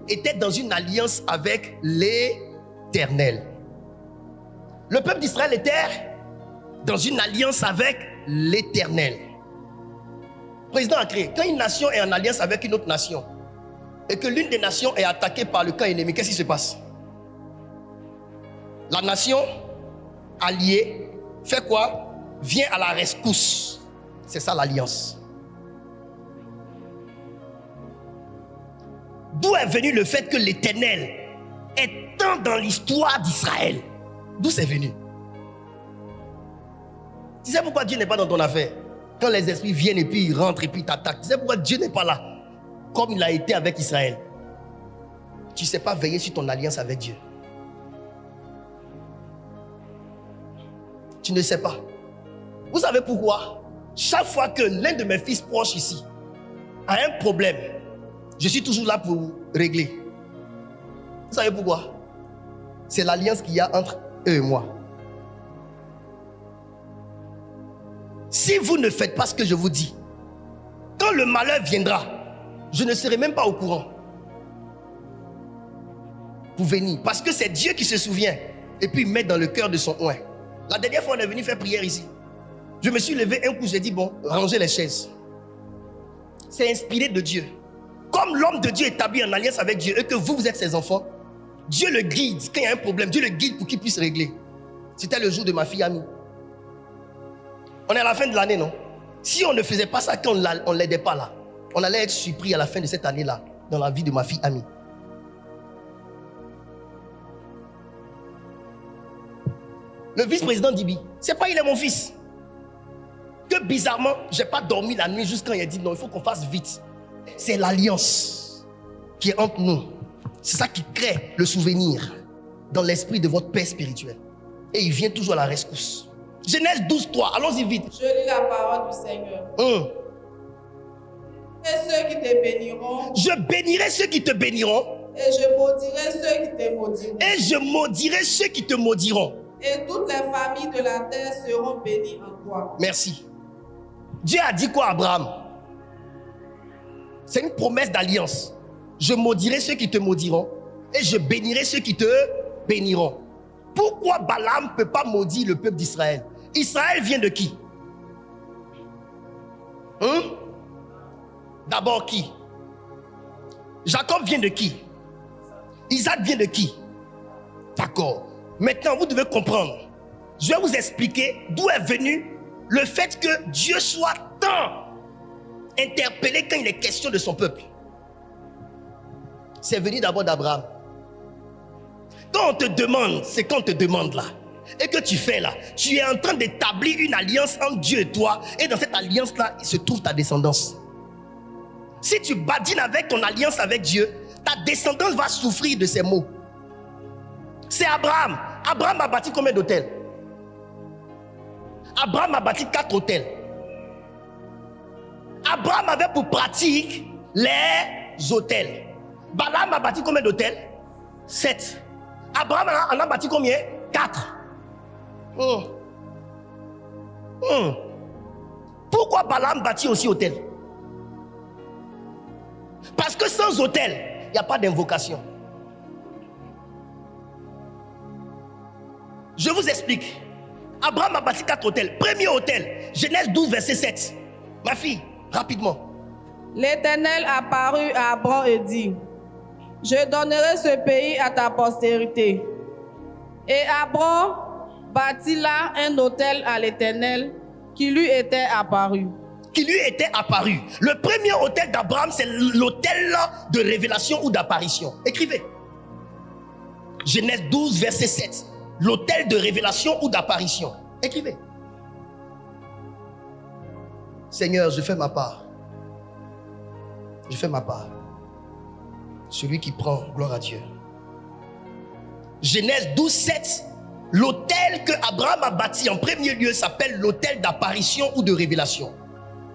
était dans une alliance avec l'Éternel. Le peuple d'Israël était dans une alliance avec l'Éternel. Le président a créé, quand une nation est en alliance avec une autre nation et que l'une des nations est attaquée par le camp ennemi, qu'est-ce qui se passe? La nation alliée fait quoi? Vient à la rescousse. C'est ça l'alliance. D'où est venu le fait que l'Éternel est tant dans l'histoire d'Israël? D'où c'est venu? Tu sais pourquoi Dieu n'est pas dans ton affaire? Quand les esprits viennent et puis ils rentrent et puis ils t'attaquent. Tu sais pourquoi Dieu n'est pas là? Comme il a été avec Israël. Tu ne sais pas veiller sur ton alliance avec Dieu. Tu ne sais pas. Vous savez pourquoi? Chaque fois que l'un de mes fils proches ici a un problème, je suis toujours là pour régler. Vous savez pourquoi? C'est l'alliance qu'il y a entre eux et moi. Si vous ne faites pas ce que je vous dis, quand le malheur viendra, je ne serai même pas au courant pour venir. Parce que c'est Dieu qui se souvient et puis il met dans le cœur de son oint. La dernière fois, on est venu faire prière ici. Je me suis levé un coup, j'ai dit, bon, rangez les chaises. C'est inspiré de Dieu. Comme l'homme de Dieu est établi en alliance avec Dieu et que vous êtes ses enfants, Dieu le guide. Quand il y a un problème, Dieu le guide pour qu'il puisse régler. C'était le jour de ma fille amie. On est à la fin de l'année, non? Si on ne faisait pas ça, quand on ne l'aidait pas là, on allait être surpris à la fin de cette année-là, dans la vie de ma fille amie. Le vice-président Dibi, c'est pas il est mon fils. Que bizarrement, je n'ai pas dormi la nuit juste quand il a dit non, il faut qu'on fasse vite. C'est l'alliance qui est entre nous. C'est ça qui crée le souvenir dans l'esprit de votre père spirituel. Et il vient toujours à la rescousse. Genèse 12:3, allons-y vite. Je lis la parole du Seigneur. Et ceux qui te béniront. Je bénirai ceux qui te béniront. Et je maudirai ceux qui te maudiront. Et je maudirai ceux qui te maudiront. Et toutes les familles de la terre seront bénies en toi. Merci. Dieu a dit quoi à Abraham? C'est une promesse d'alliance. Je maudirai ceux qui te maudiront et je bénirai ceux qui te béniront. Pourquoi Balaam ne peut pas maudire le peuple d'Israël? Israël vient de qui? D'abord qui? Jacob vient de qui? Isaac vient de qui? D'accord. Maintenant, vous devez comprendre. Je vais vous expliquer d'où est venu le fait que Dieu soit tant interpellé quand il est question de son peuple. C'est venu d'abord d'Abraham. Quand on te demande, c'est quand on te demande là, et que tu fais là, tu es en train d'établir une alliance entre Dieu et toi, et dans cette alliance-là, il se trouve ta descendance. Si tu badines avec ton alliance avec Dieu, ta descendance va souffrir de ces maux. C'est Abraham. Abraham a bâti combien d'hôtels? Abraham a bâti 4 hôtels. Abraham avait pour pratique les hôtels. Balaam a bâti combien d'hôtels? 7. Abraham en a bâti combien? 4. Pourquoi Balaam bâtit aussi hôtel? Parce que sans hôtel, il n'y a pas d'invocation. Je vous explique. Abraham a bâti 4 hôtels. Premier hôtel, Genèse 12, verset 7. Ma fille, rapidement. L'Éternel apparut à Abraham et dit, je donnerai ce pays à ta postérité. Et Abraham bâtit là un hôtel à l'Éternel qui lui était apparu. Qui lui était apparu. Le premier hôtel d'Abraham, c'est l'hôtel de révélation ou d'apparition. Écrivez. Genèse 12, verset 7. L'hôtel de révélation ou d'apparition. Écrivez. Seigneur, je fais ma part. Je fais ma part. Celui qui prend, gloire à Dieu. Genèse 12, 7. L'hôtel que Abraham a bâti en premier lieu s'appelle l'hôtel d'apparition ou de révélation.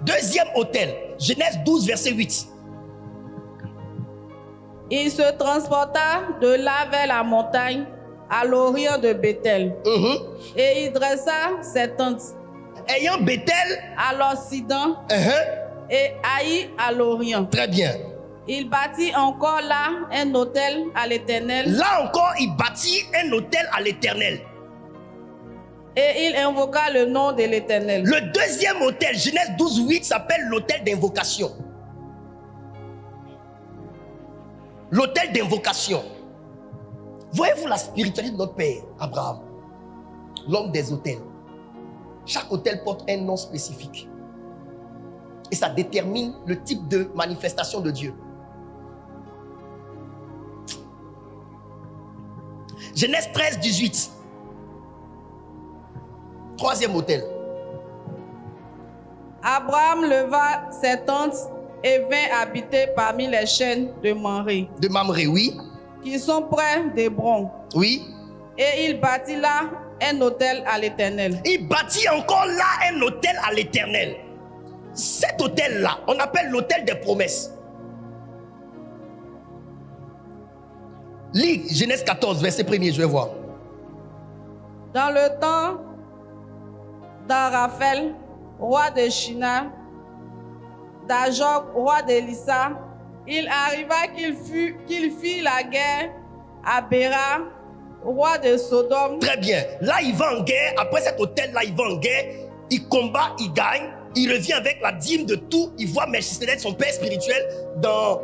Deuxième hôtel, Genèse 12, verset 8. Il se transporta de là vers la montagne à l'orient de Bethel. Et il dressa ses tentes. Ayant Bethel à l'occident et Haï à l'orient. Très bien. Il bâtit encore là un hôtel à l'Éternel. Là encore, il bâtit un hôtel à l'Éternel. Et il invoqua le nom de l'Éternel. Le deuxième hôtel, Genèse 12, 8, s'appelle l'hôtel d'invocation. L'hôtel d'invocation. Voyez-vous la spiritualité de notre père, Abraham, l'homme des hôtels. Chaque hôtel porte un nom spécifique. Et ça détermine le type de manifestation de Dieu. Genèse 13, 18. Troisième hôtel. Abraham leva ses tentes et vint habiter parmi les chênes de Mamré. De Mamré, oui. Qui sont près d'Hébron. Oui. Et il bâtit là un hôtel à l'Éternel. Il bâtit encore là un hôtel à l'Éternel. Cet hôtel-là, on appelle l'hôtel des promesses. Lis Genèse 14, verset 1er, je vais voir. Dans le temps d'Araphel, roi de Shinar, d'Ajok, roi d'Élissa, il arriva qu'il fit la guerre à Béra, roi de Sodome. Très bien. Là, il va en guerre. Après cet hôtel-là, il va en guerre. Il combat, il gagne. Il revient avec la dîme de tout. Il voit Melchisedec, son père spirituel, dans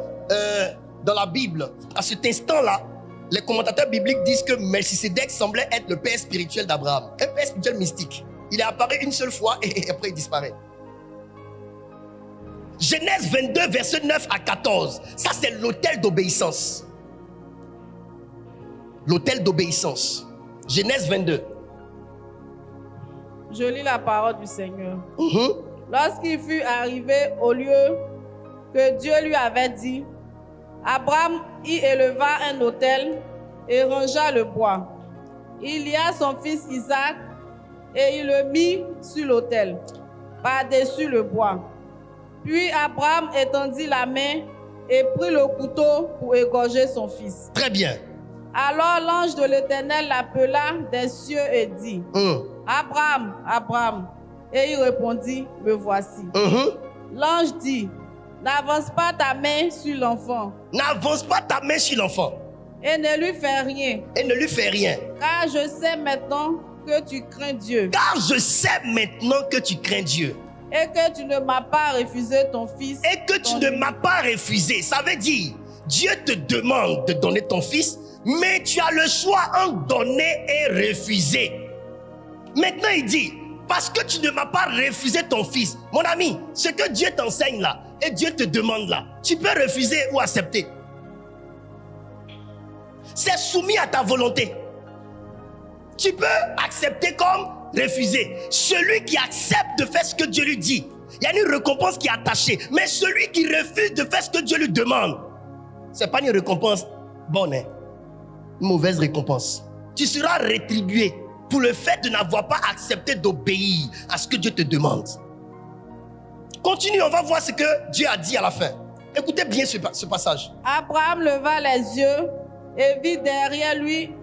la Bible. À cet instant-là, les commentateurs bibliques disent que Melchisedec semblait être le père spirituel d'Abraham. Un père spirituel mystique. Il est apparu une seule fois et après il disparaît. Genèse 22, verset 9 à 14. Ça, c'est l'autel d'obéissance. L'autel d'obéissance. Genèse 22. Je lis la parole du Seigneur. Lorsqu'il fut arrivé au lieu que Dieu lui avait dit, Abraham y éleva un autel et rangea le bois. Il lia son fils Isaac et il le mit sur l'autel, par-dessus le bois. Puis Abraham étendit la main et prit le couteau pour égorger son fils. Très bien. Alors l'ange de l'Éternel l'appela des cieux et dit, Abraham, Abraham. Et il répondit, me voici. L'ange dit, n'avance pas ta main sur l'enfant. N'avance pas ta main sur l'enfant. Et ne lui fais rien. Et ne lui fais rien. Car je sais maintenant que tu crains Dieu. Car je sais maintenant que tu crains Dieu. Et que tu ne m'as pas refusé ton fils. Et que tu ne m'as pas refusé. Ça veut dire, Dieu te demande de donner ton fils, mais tu as le choix entre donner et refuser. Maintenant, il dit, parce que tu ne m'as pas refusé ton fils, mon ami, ce que Dieu t'enseigne là, et Dieu te demande là, tu peux refuser ou accepter. C'est soumis à ta volonté. Tu peux accepter comme refuser. Celui qui accepte de faire ce que Dieu lui dit, il y a une récompense qui est attachée. Mais celui qui refuse de faire ce que Dieu lui demande, ce n'est pas une récompense bonne, hein? Une mauvaise récompense. tu seras rétribué pour le fait de n'avoir pas accepté d'obéir à ce que Dieu te demande. Continue, on va voir ce que Dieu a dit à la fin. Écoutez bien ce passage. Abraham leva les yeux et vit derrière lui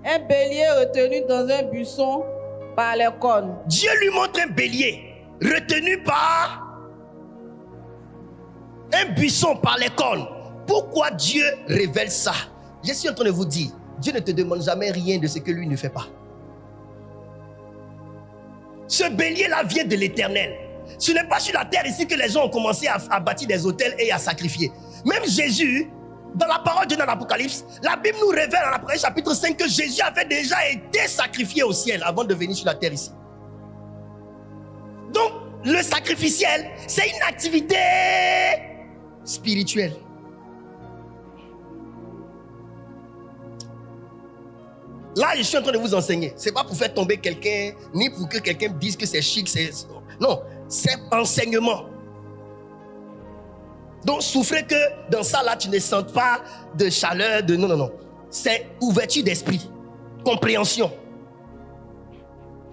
un bélier retenu dans un buisson par les cornes. Dieu lui montre un bélier retenu par un buisson par les cornes. Pourquoi Dieu révèle ça? Je suis en train de vous dire, Dieu ne te demande jamais rien de ce que lui ne fait pas. Ce bélier-là vient de l'Éternel. Ce n'est pas sur la terre ici que les gens ont commencé à bâtir des autels et à sacrifier. Même Jésus, dans la parole de Dieu dans l'Apocalypse, la Bible nous révèle dans l'Apocalypse chapitre 5 que Jésus avait déjà été sacrifié au ciel avant de venir sur la terre ici. Donc, le sacrificiel, c'est une activité spirituelle. Là, je suis en train de vous enseigner. Ce n'est pas pour faire tomber quelqu'un, ni pour que quelqu'un dise que c'est chic. Non, c'est enseignement. Donc, souffrez que dans ça, là, tu ne sentes pas de chaleur, de... Non. C'est ouverture d'esprit. Compréhension.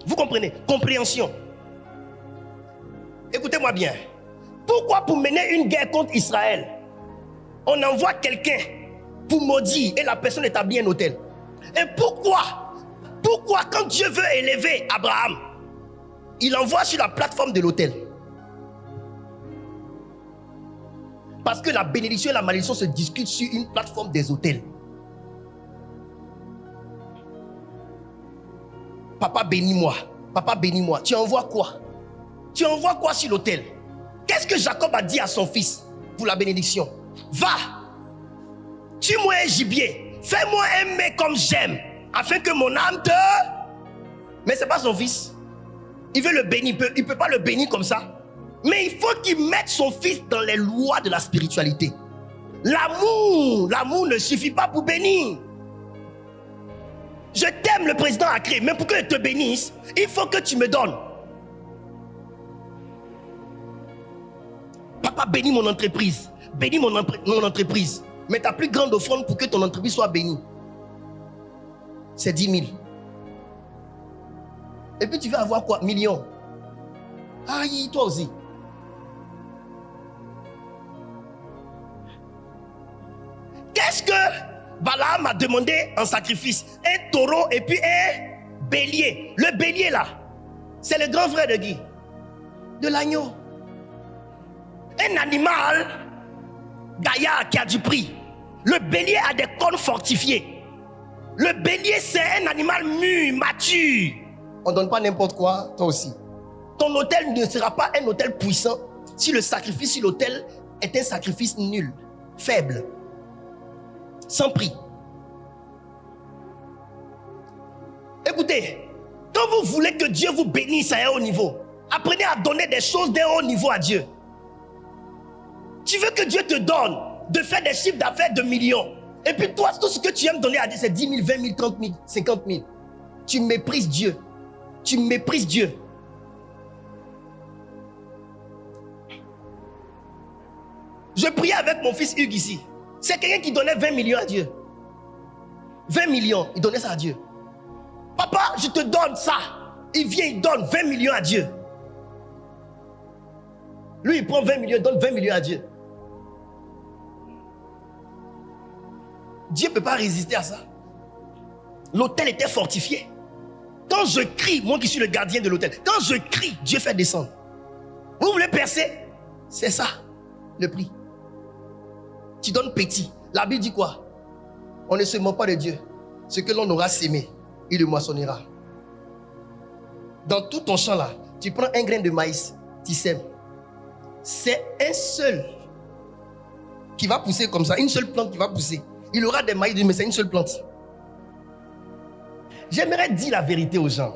Vous comprenez? Compréhension. Écoutez-moi bien. Pourquoi pour mener une guerre contre Israël, on envoie quelqu'un pour maudire et la personne établit un autel? Et pourquoi quand Dieu veut élever Abraham, il envoie sur la plateforme de l'autel? Parce que la bénédiction et la malédiction se discutent sur une plateforme des autels. Papa bénis-moi. Papa bénis-moi. Tu envoies quoi? Tu envoies quoi sur l'autel? Qu'est-ce que Jacob a dit à son fils pour la bénédiction? Va, tue-moi un gibier. Fais-moi un mets comme j'aime, afin que mon âme te... Mais ce n'est pas son fils. Il veut le bénir, il ne peut pas le bénir comme ça. Mais il faut qu'il mette son fils dans les lois de la spiritualité. L'amour ne suffit pas pour bénir. Je t'aime, le président a créé, mais pour que je te bénisse, il faut que tu me donnes. Papa, bénis mon entreprise. Bénis mon entreprise. Mais ta plus grande offrande pour que ton entreprise soit bénie, c'est 10 000. Et puis tu vas avoir quoi? Millions. Aïe, toi aussi. Qu'est-ce que Balaam a demandé en sacrifice? Un taureau et puis un bélier. Le bélier là, c'est le grand frère de qui? De l'agneau. Un animal gaillard qui a du prix. Le bélier a des cornes fortifiées. Le bélier, c'est un animal mûr, mature. On ne donne pas n'importe quoi, toi aussi. Ton autel ne sera pas un autel puissant si le sacrifice sur l'autel est un sacrifice nul, faible, sans prix. Écoutez, quand vous voulez que Dieu vous bénisse à un haut niveau, apprenez à donner des choses d'un haut niveau à Dieu. Tu veux que Dieu te donne de faire des chiffres d'affaires de millions. Et puis toi, tout ce que tu aimes donner à Dieu, c'est 10 000, 20 000, 30 000, 50 000. Tu méprises Dieu. Tu méprises Dieu. Je priais avec mon fils Hugues ici. C'est quelqu'un qui donnait 20 millions à Dieu. 20 millions, il donnait ça à Dieu. Papa, je te donne ça. Il vient, il donne 20 millions à Dieu. Lui, il prend 20 millions, il donne 20 millions à Dieu. Dieu ne peut pas résister à ça. L'autel était fortifié. Quand je crie, moi qui suis le gardien de l'autel, quand je crie, Dieu fait descendre. Vous voulez percer? C'est ça, le prix. Tu donnes petit. La Bible dit quoi? On ne se moque pas de Dieu. Ce que l'on aura sémé, il le moissonnera. Dans tout ton champ là, tu prends un grain de maïs, tu sèmes. C'est un seul qui va pousser comme ça, une seule plante qui va pousser. Il aura des maïs, mais c'est une seule plante. J'aimerais dire la vérité aux gens,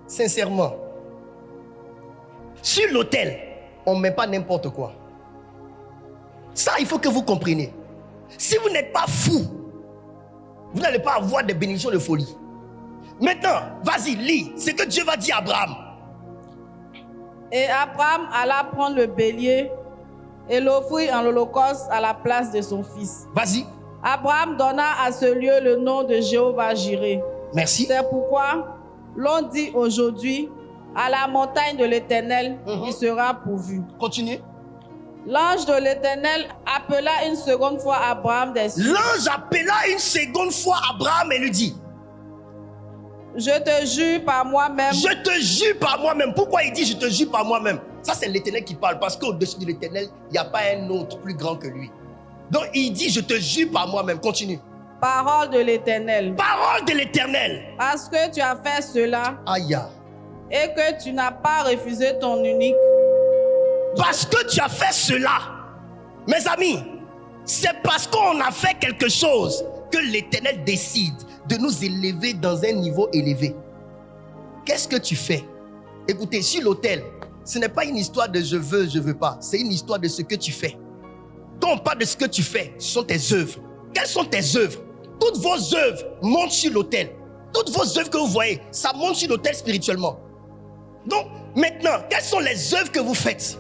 sincèrement. Sur l'autel, on ne met pas n'importe quoi. Ça, il faut que vous compreniez. Si vous n'êtes pas fou, vous n'allez pas avoir des bénédictions de folie. Maintenant, vas-y, lis ce que Dieu va dire à Abraham. Et Abraham alla prendre le bélier et l'offrit en holocauste à la place de son fils. Vas-y. Abraham donna à ce lieu le nom de Jéhovah Jireh, Merci. C'est pourquoi l'on dit aujourd'hui, à la montagne de l'Éternel, il sera pourvu. Continue. L'ange de l'Éternel appela une seconde fois Abraham des cieux. L'ange appela une seconde fois Abraham et lui dit, je te jure par moi-même. je te jure par moi-même. Pourquoi il dit je te jure par moi-même? Ça, c'est l'Éternel qui parle, parce qu'au-dessus de l'Éternel, il n'y a pas un autre plus grand que lui. Donc il dit je te jure par moi-même. Continue. Parole de l'Éternel. Parole de l'Éternel. Parce que tu as fait cela Aïe. et que tu n'as pas refusé ton unique. Parce que tu as fait cela, mes amis, c'est parce qu'on a fait quelque chose que l'Éternel décide de nous élever dans un niveau élevé. Qu'est-ce que tu fais? Écoutez, sur l'autel, ce n'est pas une histoire de je veux pas. C'est une histoire de ce que tu fais. Quand on parle de ce que tu fais, ce sont tes œuvres. Quelles sont tes œuvres? Toutes vos œuvres montent sur l'autel. Toutes vos œuvres que vous voyez, ça monte sur l'autel spirituellement. Donc, maintenant, quelles sont les œuvres que vous faites?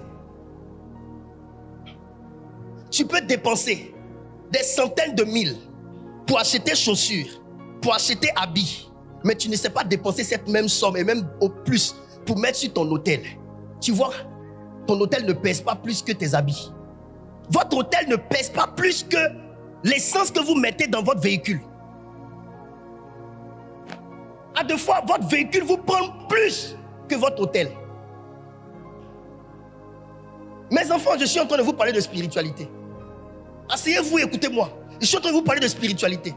Tu peux dépenser des centaines de mille pour acheter chaussures, pour acheter habits, mais tu ne sais pas dépenser cette même somme et même au plus pour mettre sur ton hôtel. Tu vois, ton hôtel ne pèse pas plus que tes habits. Votre hôtel ne pèse pas plus que l'essence que vous mettez dans votre véhicule. À deux fois, votre véhicule vous prend plus que votre hôtel. Mes enfants, je suis en train de vous parler de spiritualité. Asseyez-vous et écoutez-moi. Je suis en train de vous parler de spiritualité.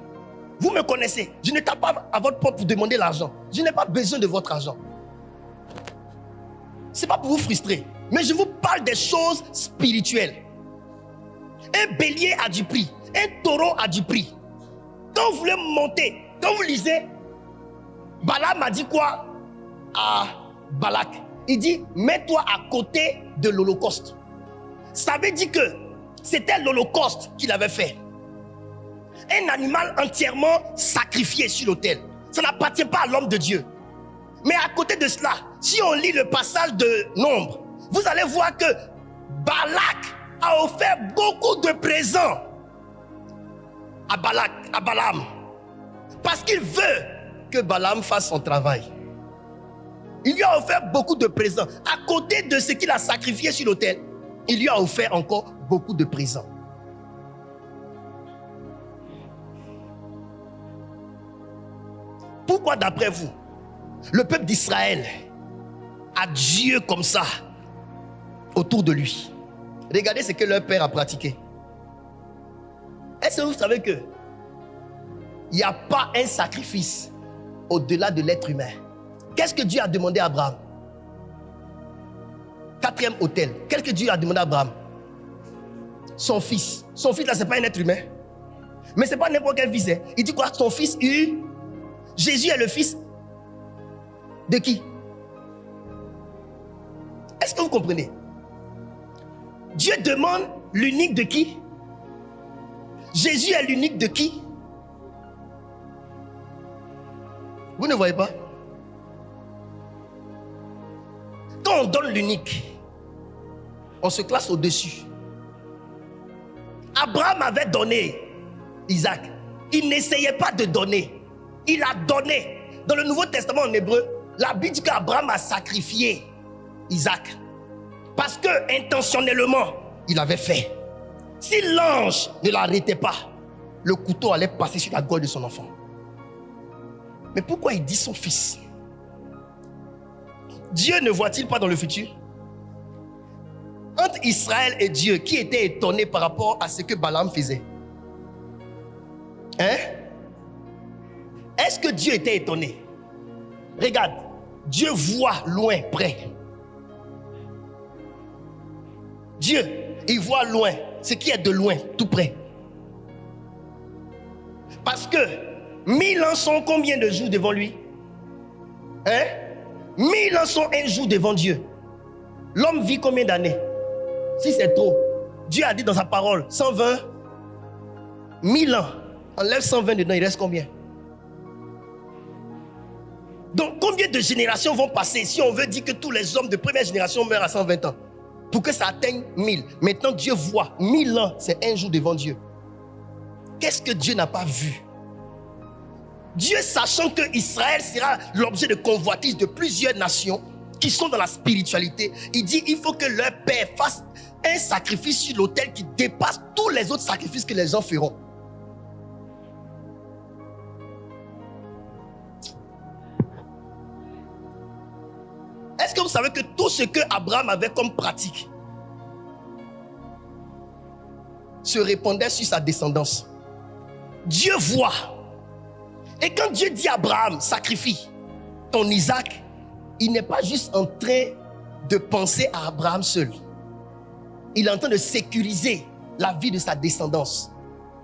Vous me connaissez. Je ne tape pas à votre porte pour demander l'argent. Je n'ai pas besoin de votre argent. Ce n'est pas pour vous frustrer. Mais je vous parle des choses spirituelles. Un bélier a du prix. Un taureau a du prix. Quand vous voulez monter, quand vous lisez, Balaam a dit quoi à Balak? Il dit, mets-toi à côté de l'Holocauste. Ça veut dire que c'était l'Holocauste qu'il avait fait. Un animal entièrement sacrifié sur l'autel. Ça n'appartient pas à l'homme de Dieu. Mais à côté de cela, si on lit le passage de Nombre, vous allez voir que Balak a offert beaucoup de présents à Balaam. Parce qu'il veut que Balaam fasse son travail. Il lui a offert beaucoup de présents. À côté de ce qu'il a sacrifié sur l'autel, il lui a offert encore beaucoup de présents. Pourquoi d'après vous, le peuple d'Israël a Dieu comme ça autour de lui? Regardez ce que leur père a pratiqué. Est-ce que vous savez que il n'y a pas un sacrifice au-delà de l'être humain? Qu'est-ce que Dieu a demandé à Abraham? Quatrième autel. Qu'est-ce que Dieu a demandé à Abraham? Son fils. Son fils là, ce n'est pas un être humain. Mais ce n'est pas n'importe quel fils. Hein. Il dit quoi? Son fils Jésus est le fils de qui? Est-ce que vous comprenez? Dieu demande l'unique de qui? Jésus est l'unique de qui? Vous ne voyez pas? Quand on donne l'unique, on se classe au-dessus. Abraham avait donné Isaac. Il n'essayait pas de donner. Il a donné. Dans le Nouveau Testament en hébreu, la Bible dit qu'Abraham a sacrifié Isaac. Parce que intentionnellement, il avait fait. Si l'ange ne l'arrêtait pas, le couteau allait passer sur la gorge de son enfant. Mais pourquoi il dit son fils? Dieu ne voit-il pas dans le futur? Entre Israël et Dieu, qui était étonné par rapport à ce que Balaam faisait? Hein? Est-ce que Dieu était étonné? Regarde, Dieu voit loin, près. Dieu, il voit loin, ce qui est de loin, tout près. Parce que 1000 ans sont combien de jours devant lui? Hein? 1000 ans sont un jour devant Dieu. L'homme vit combien d'années? Si c'est trop, Dieu a dit dans sa parole 120 1000 ans. Enlève 120 dedans, il reste combien? Donc combien de générations vont passer si on veut dire que tous les hommes de première génération meurent à 120 ans pour que ça atteigne 1000? Maintenant Dieu voit 1000 ans, c'est un jour devant Dieu. Qu'est-ce que Dieu n'a pas vu? Dieu, sachant que Israël sera l'objet de convoitise de plusieurs nations qui sont dans la spiritualité, il dit il faut que leur père fasse un sacrifice sur l'autel qui dépasse tous les autres sacrifices que les gens feront. Est-ce que vous savez que tout ce que Abraham avait comme pratique se répandait sur sa descendance? Dieu voit. Et quand Dieu dit à Abraham, sacrifie ton Isaac, il n'est pas juste en train de penser à Abraham seul. Il est en train de sécuriser la vie de sa descendance.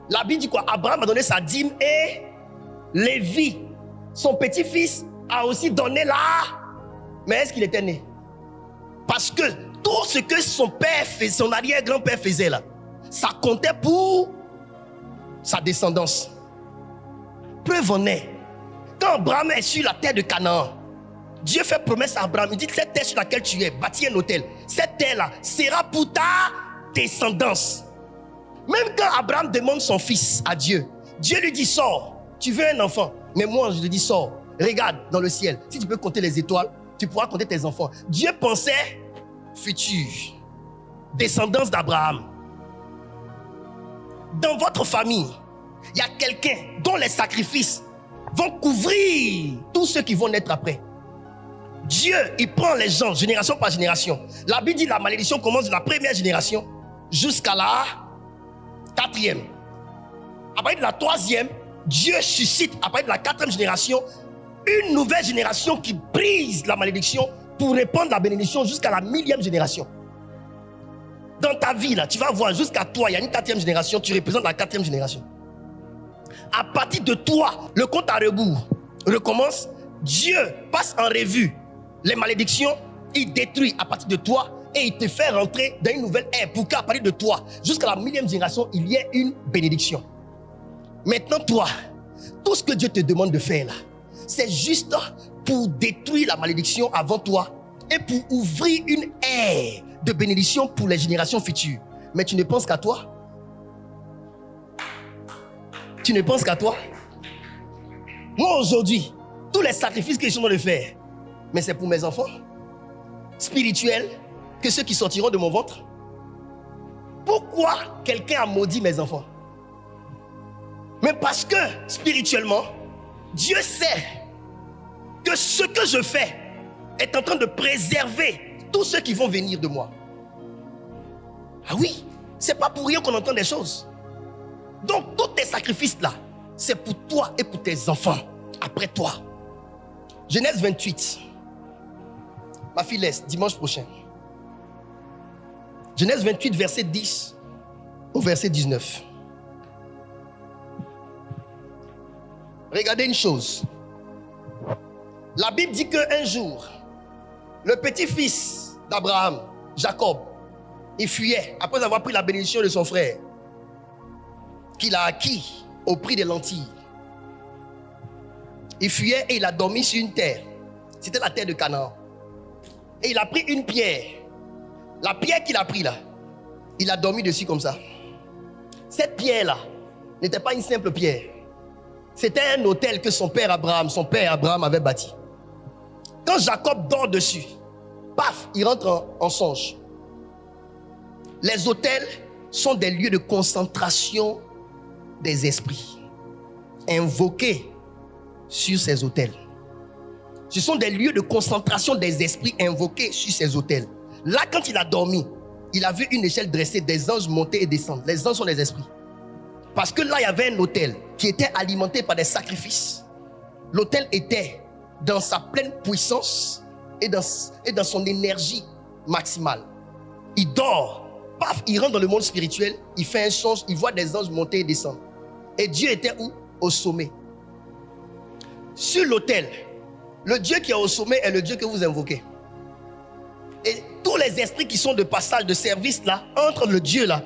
La Bible dit quoi? Abraham a donné sa dîme et Lévi, son petit-fils, a aussi donné la... Mais est-ce qu'il était né? Parce que tout ce que son père faisait, son arrière-grand-père faisait là, ça comptait pour sa descendance. Preuve en est, quand Abraham est sur la terre de Canaan, Dieu fait promesse à Abraham. Il dit, cette terre sur laquelle tu es, bâtis un hôtel. Cette terre-là sera pour ta descendance. Même quand Abraham demande son fils à Dieu, Dieu lui dit, sors, tu veux un enfant. Mais moi, je lui dis, sors, regarde dans le ciel. Si tu peux compter les étoiles, tu pourras compter tes enfants. Dieu pensait futur, descendance d'Abraham. Dans votre famille, il y a quelqu'un dont les sacrifices vont couvrir tous ceux qui vont naître après. Dieu, il prend les gens génération par génération. La Bible dit la malédiction commence de la première génération jusqu'à la quatrième. À partir de la troisième, Dieu suscite à partir de la quatrième génération une nouvelle génération qui brise la malédiction pour répandre la bénédiction jusqu'à la 1000e génération. Dans ta vie, là, tu vas voir jusqu'à toi, il y a une 4e génération, tu représentes la 4e génération. À partir de toi, le compte à rebours recommence. Dieu passe en revue les malédictions, il détruit à partir de toi et il te fait rentrer dans une nouvelle ère pour qu'à partir de toi, jusqu'à la 1000e génération, il y ait une bénédiction. Maintenant, toi, tout ce que Dieu te demande de faire là, c'est juste pour détruire la malédiction avant toi et pour ouvrir une ère de bénédiction pour les générations futures. Mais tu ne penses qu'à toi? Tu ne penses qu'à toi? Moi aujourd'hui, tous les sacrifices que je suis en train de faire, mais c'est pour mes enfants spirituels, que ceux qui sortiront de mon ventre. Pourquoi quelqu'un a maudit mes enfants? Mais parce que spirituellement, Dieu sait que ce que je fais est en train de préserver tous ceux qui vont venir de moi. Ah oui, c'est pas pour rien qu'on entend des choses. Donc tous tes sacrifices là, c'est pour toi et pour tes enfants après toi. Genèse 28. Ma fille laisse, dimanche prochain. Genèse 28, verset 10 au verset 19. Regardez une chose. La Bible dit qu'un jour, le petit-fils d'Abraham, Jacob, il fuyait après avoir pris la bénédiction de son frère, qu'il a acquis au prix des lentilles. Il fuyait et il a dormi sur une terre. C'était la terre de Canaan. Et il a pris une pierre. La pierre qu'il a pris là, il a dormi dessus comme ça. Cette pierre-là n'était pas une simple pierre. C'était un autel que son père Abraham avait bâti. Quand Jacob dort dessus, paf, il rentre en songe. Les autels sont des lieux de concentration des esprits invoqués sur ces autels. Ce sont des lieux de concentration des esprits invoqués sur ces autels. Là, quand il a dormi, il a vu une échelle dressée, des anges monter et descendre. Les anges sont les esprits. Parce que là, il y avait un autel qui était alimenté par des sacrifices. L'autel était dans sa pleine puissance et dans son énergie maximale. Il dort, paf, il rentre dans le monde spirituel, il fait un songe, il voit des anges monter et descendre. Et Dieu était où? Au sommet. Sur l'autel, le Dieu qui est au sommet est le Dieu que vous invoquez. Et tous les esprits qui sont de passage, de service là, entre le Dieu là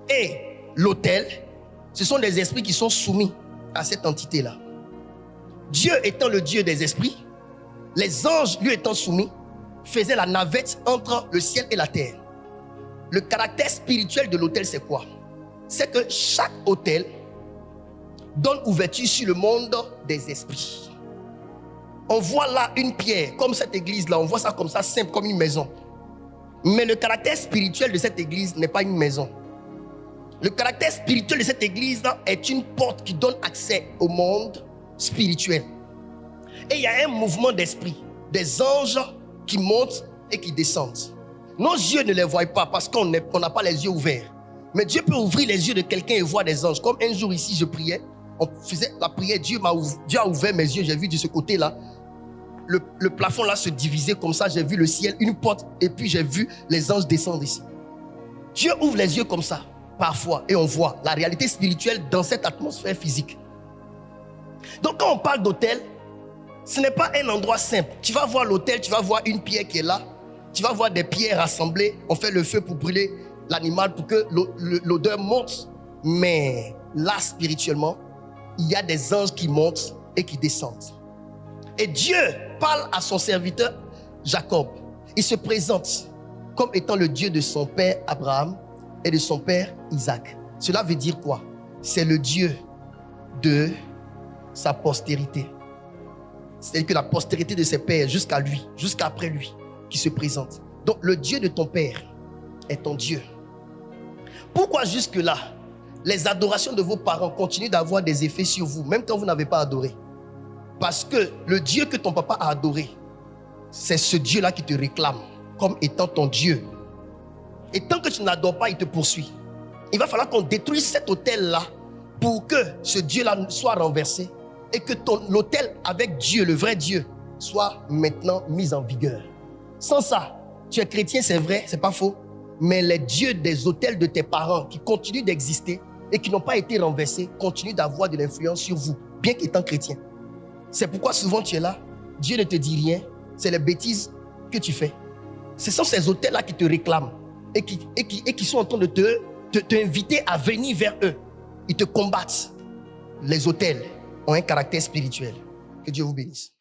et l'autel, ce sont des esprits qui sont soumis à cette entité là. Dieu étant le Dieu des esprits, les anges lui étant soumis, faisaient la navette entre le ciel et la terre. Le caractère spirituel de l'autel, c'est quoi? C'est que chaque autel donne ouverture sur le monde des esprits. On voit là une pierre, comme cette église-là, on voit ça comme ça, simple, comme une maison. Mais le caractère spirituel de cette église n'est pas une maison. Le caractère spirituel de cette église-là est une porte qui donne accès au monde spirituel. Et il y a un mouvement d'esprit, des anges qui montent et qui descendent. Nos yeux ne les voient pas parce qu'on n'a pas les yeux ouverts. Mais Dieu peut ouvrir les yeux de quelqu'un et voir des anges. Comme un jour ici, je priais, on faisait la prière, Dieu a ouvert mes yeux, j'ai vu de ce côté-là, le plafond là se divisait comme ça, j'ai vu le ciel, une porte, et puis j'ai vu les anges descendre ici. Dieu ouvre les yeux comme ça, parfois, et on voit la réalité spirituelle dans cette atmosphère physique. Donc quand on parle d'autel, ce n'est pas un endroit simple. Tu vas voir l'autel, tu vas voir une pierre qui est là, tu vas voir des pierres rassemblées, on fait le feu pour brûler l'animal pour que l'odeur monte. Mais là, spirituellement, il y a des anges qui montent et qui descendent. Et Dieu parle à son serviteur Jacob. Il se présente comme étant le Dieu de son père Abraham et de son père Isaac. Cela veut dire quoi? C'est le Dieu de sa postérité. C'est-à-dire que la postérité de ses pères jusqu'à lui, jusqu'après lui, qui se présente. Donc le Dieu de ton père est ton Dieu. Pourquoi jusque-là, les adorations de vos parents continuent d'avoir des effets sur vous, même quand vous n'avez pas adoré? Parce que le Dieu que ton papa a adoré, c'est ce Dieu-là qui te réclame comme étant ton Dieu. Et tant que tu ne l'adores pas, il te poursuit. Il va falloir qu'on détruise cet autel-là pour que ce Dieu-là soit renversé et que l'autel avec Dieu, le vrai Dieu, soit maintenant mis en vigueur. Sans ça, tu es chrétien, c'est vrai, c'est pas faux, mais les dieux des autels de tes parents qui continuent d'exister et qui n'ont pas été renversés continuent d'avoir de l'influence sur vous, bien qu'étant chrétien. C'est pourquoi souvent tu es là, Dieu ne te dit rien, c'est les bêtises que tu fais. Ce sont ces autels-là qui te réclament et qui sont en train de t'inviter à venir vers eux. Ils te combattent. Les autels ont un caractère spirituel. Que Dieu vous bénisse.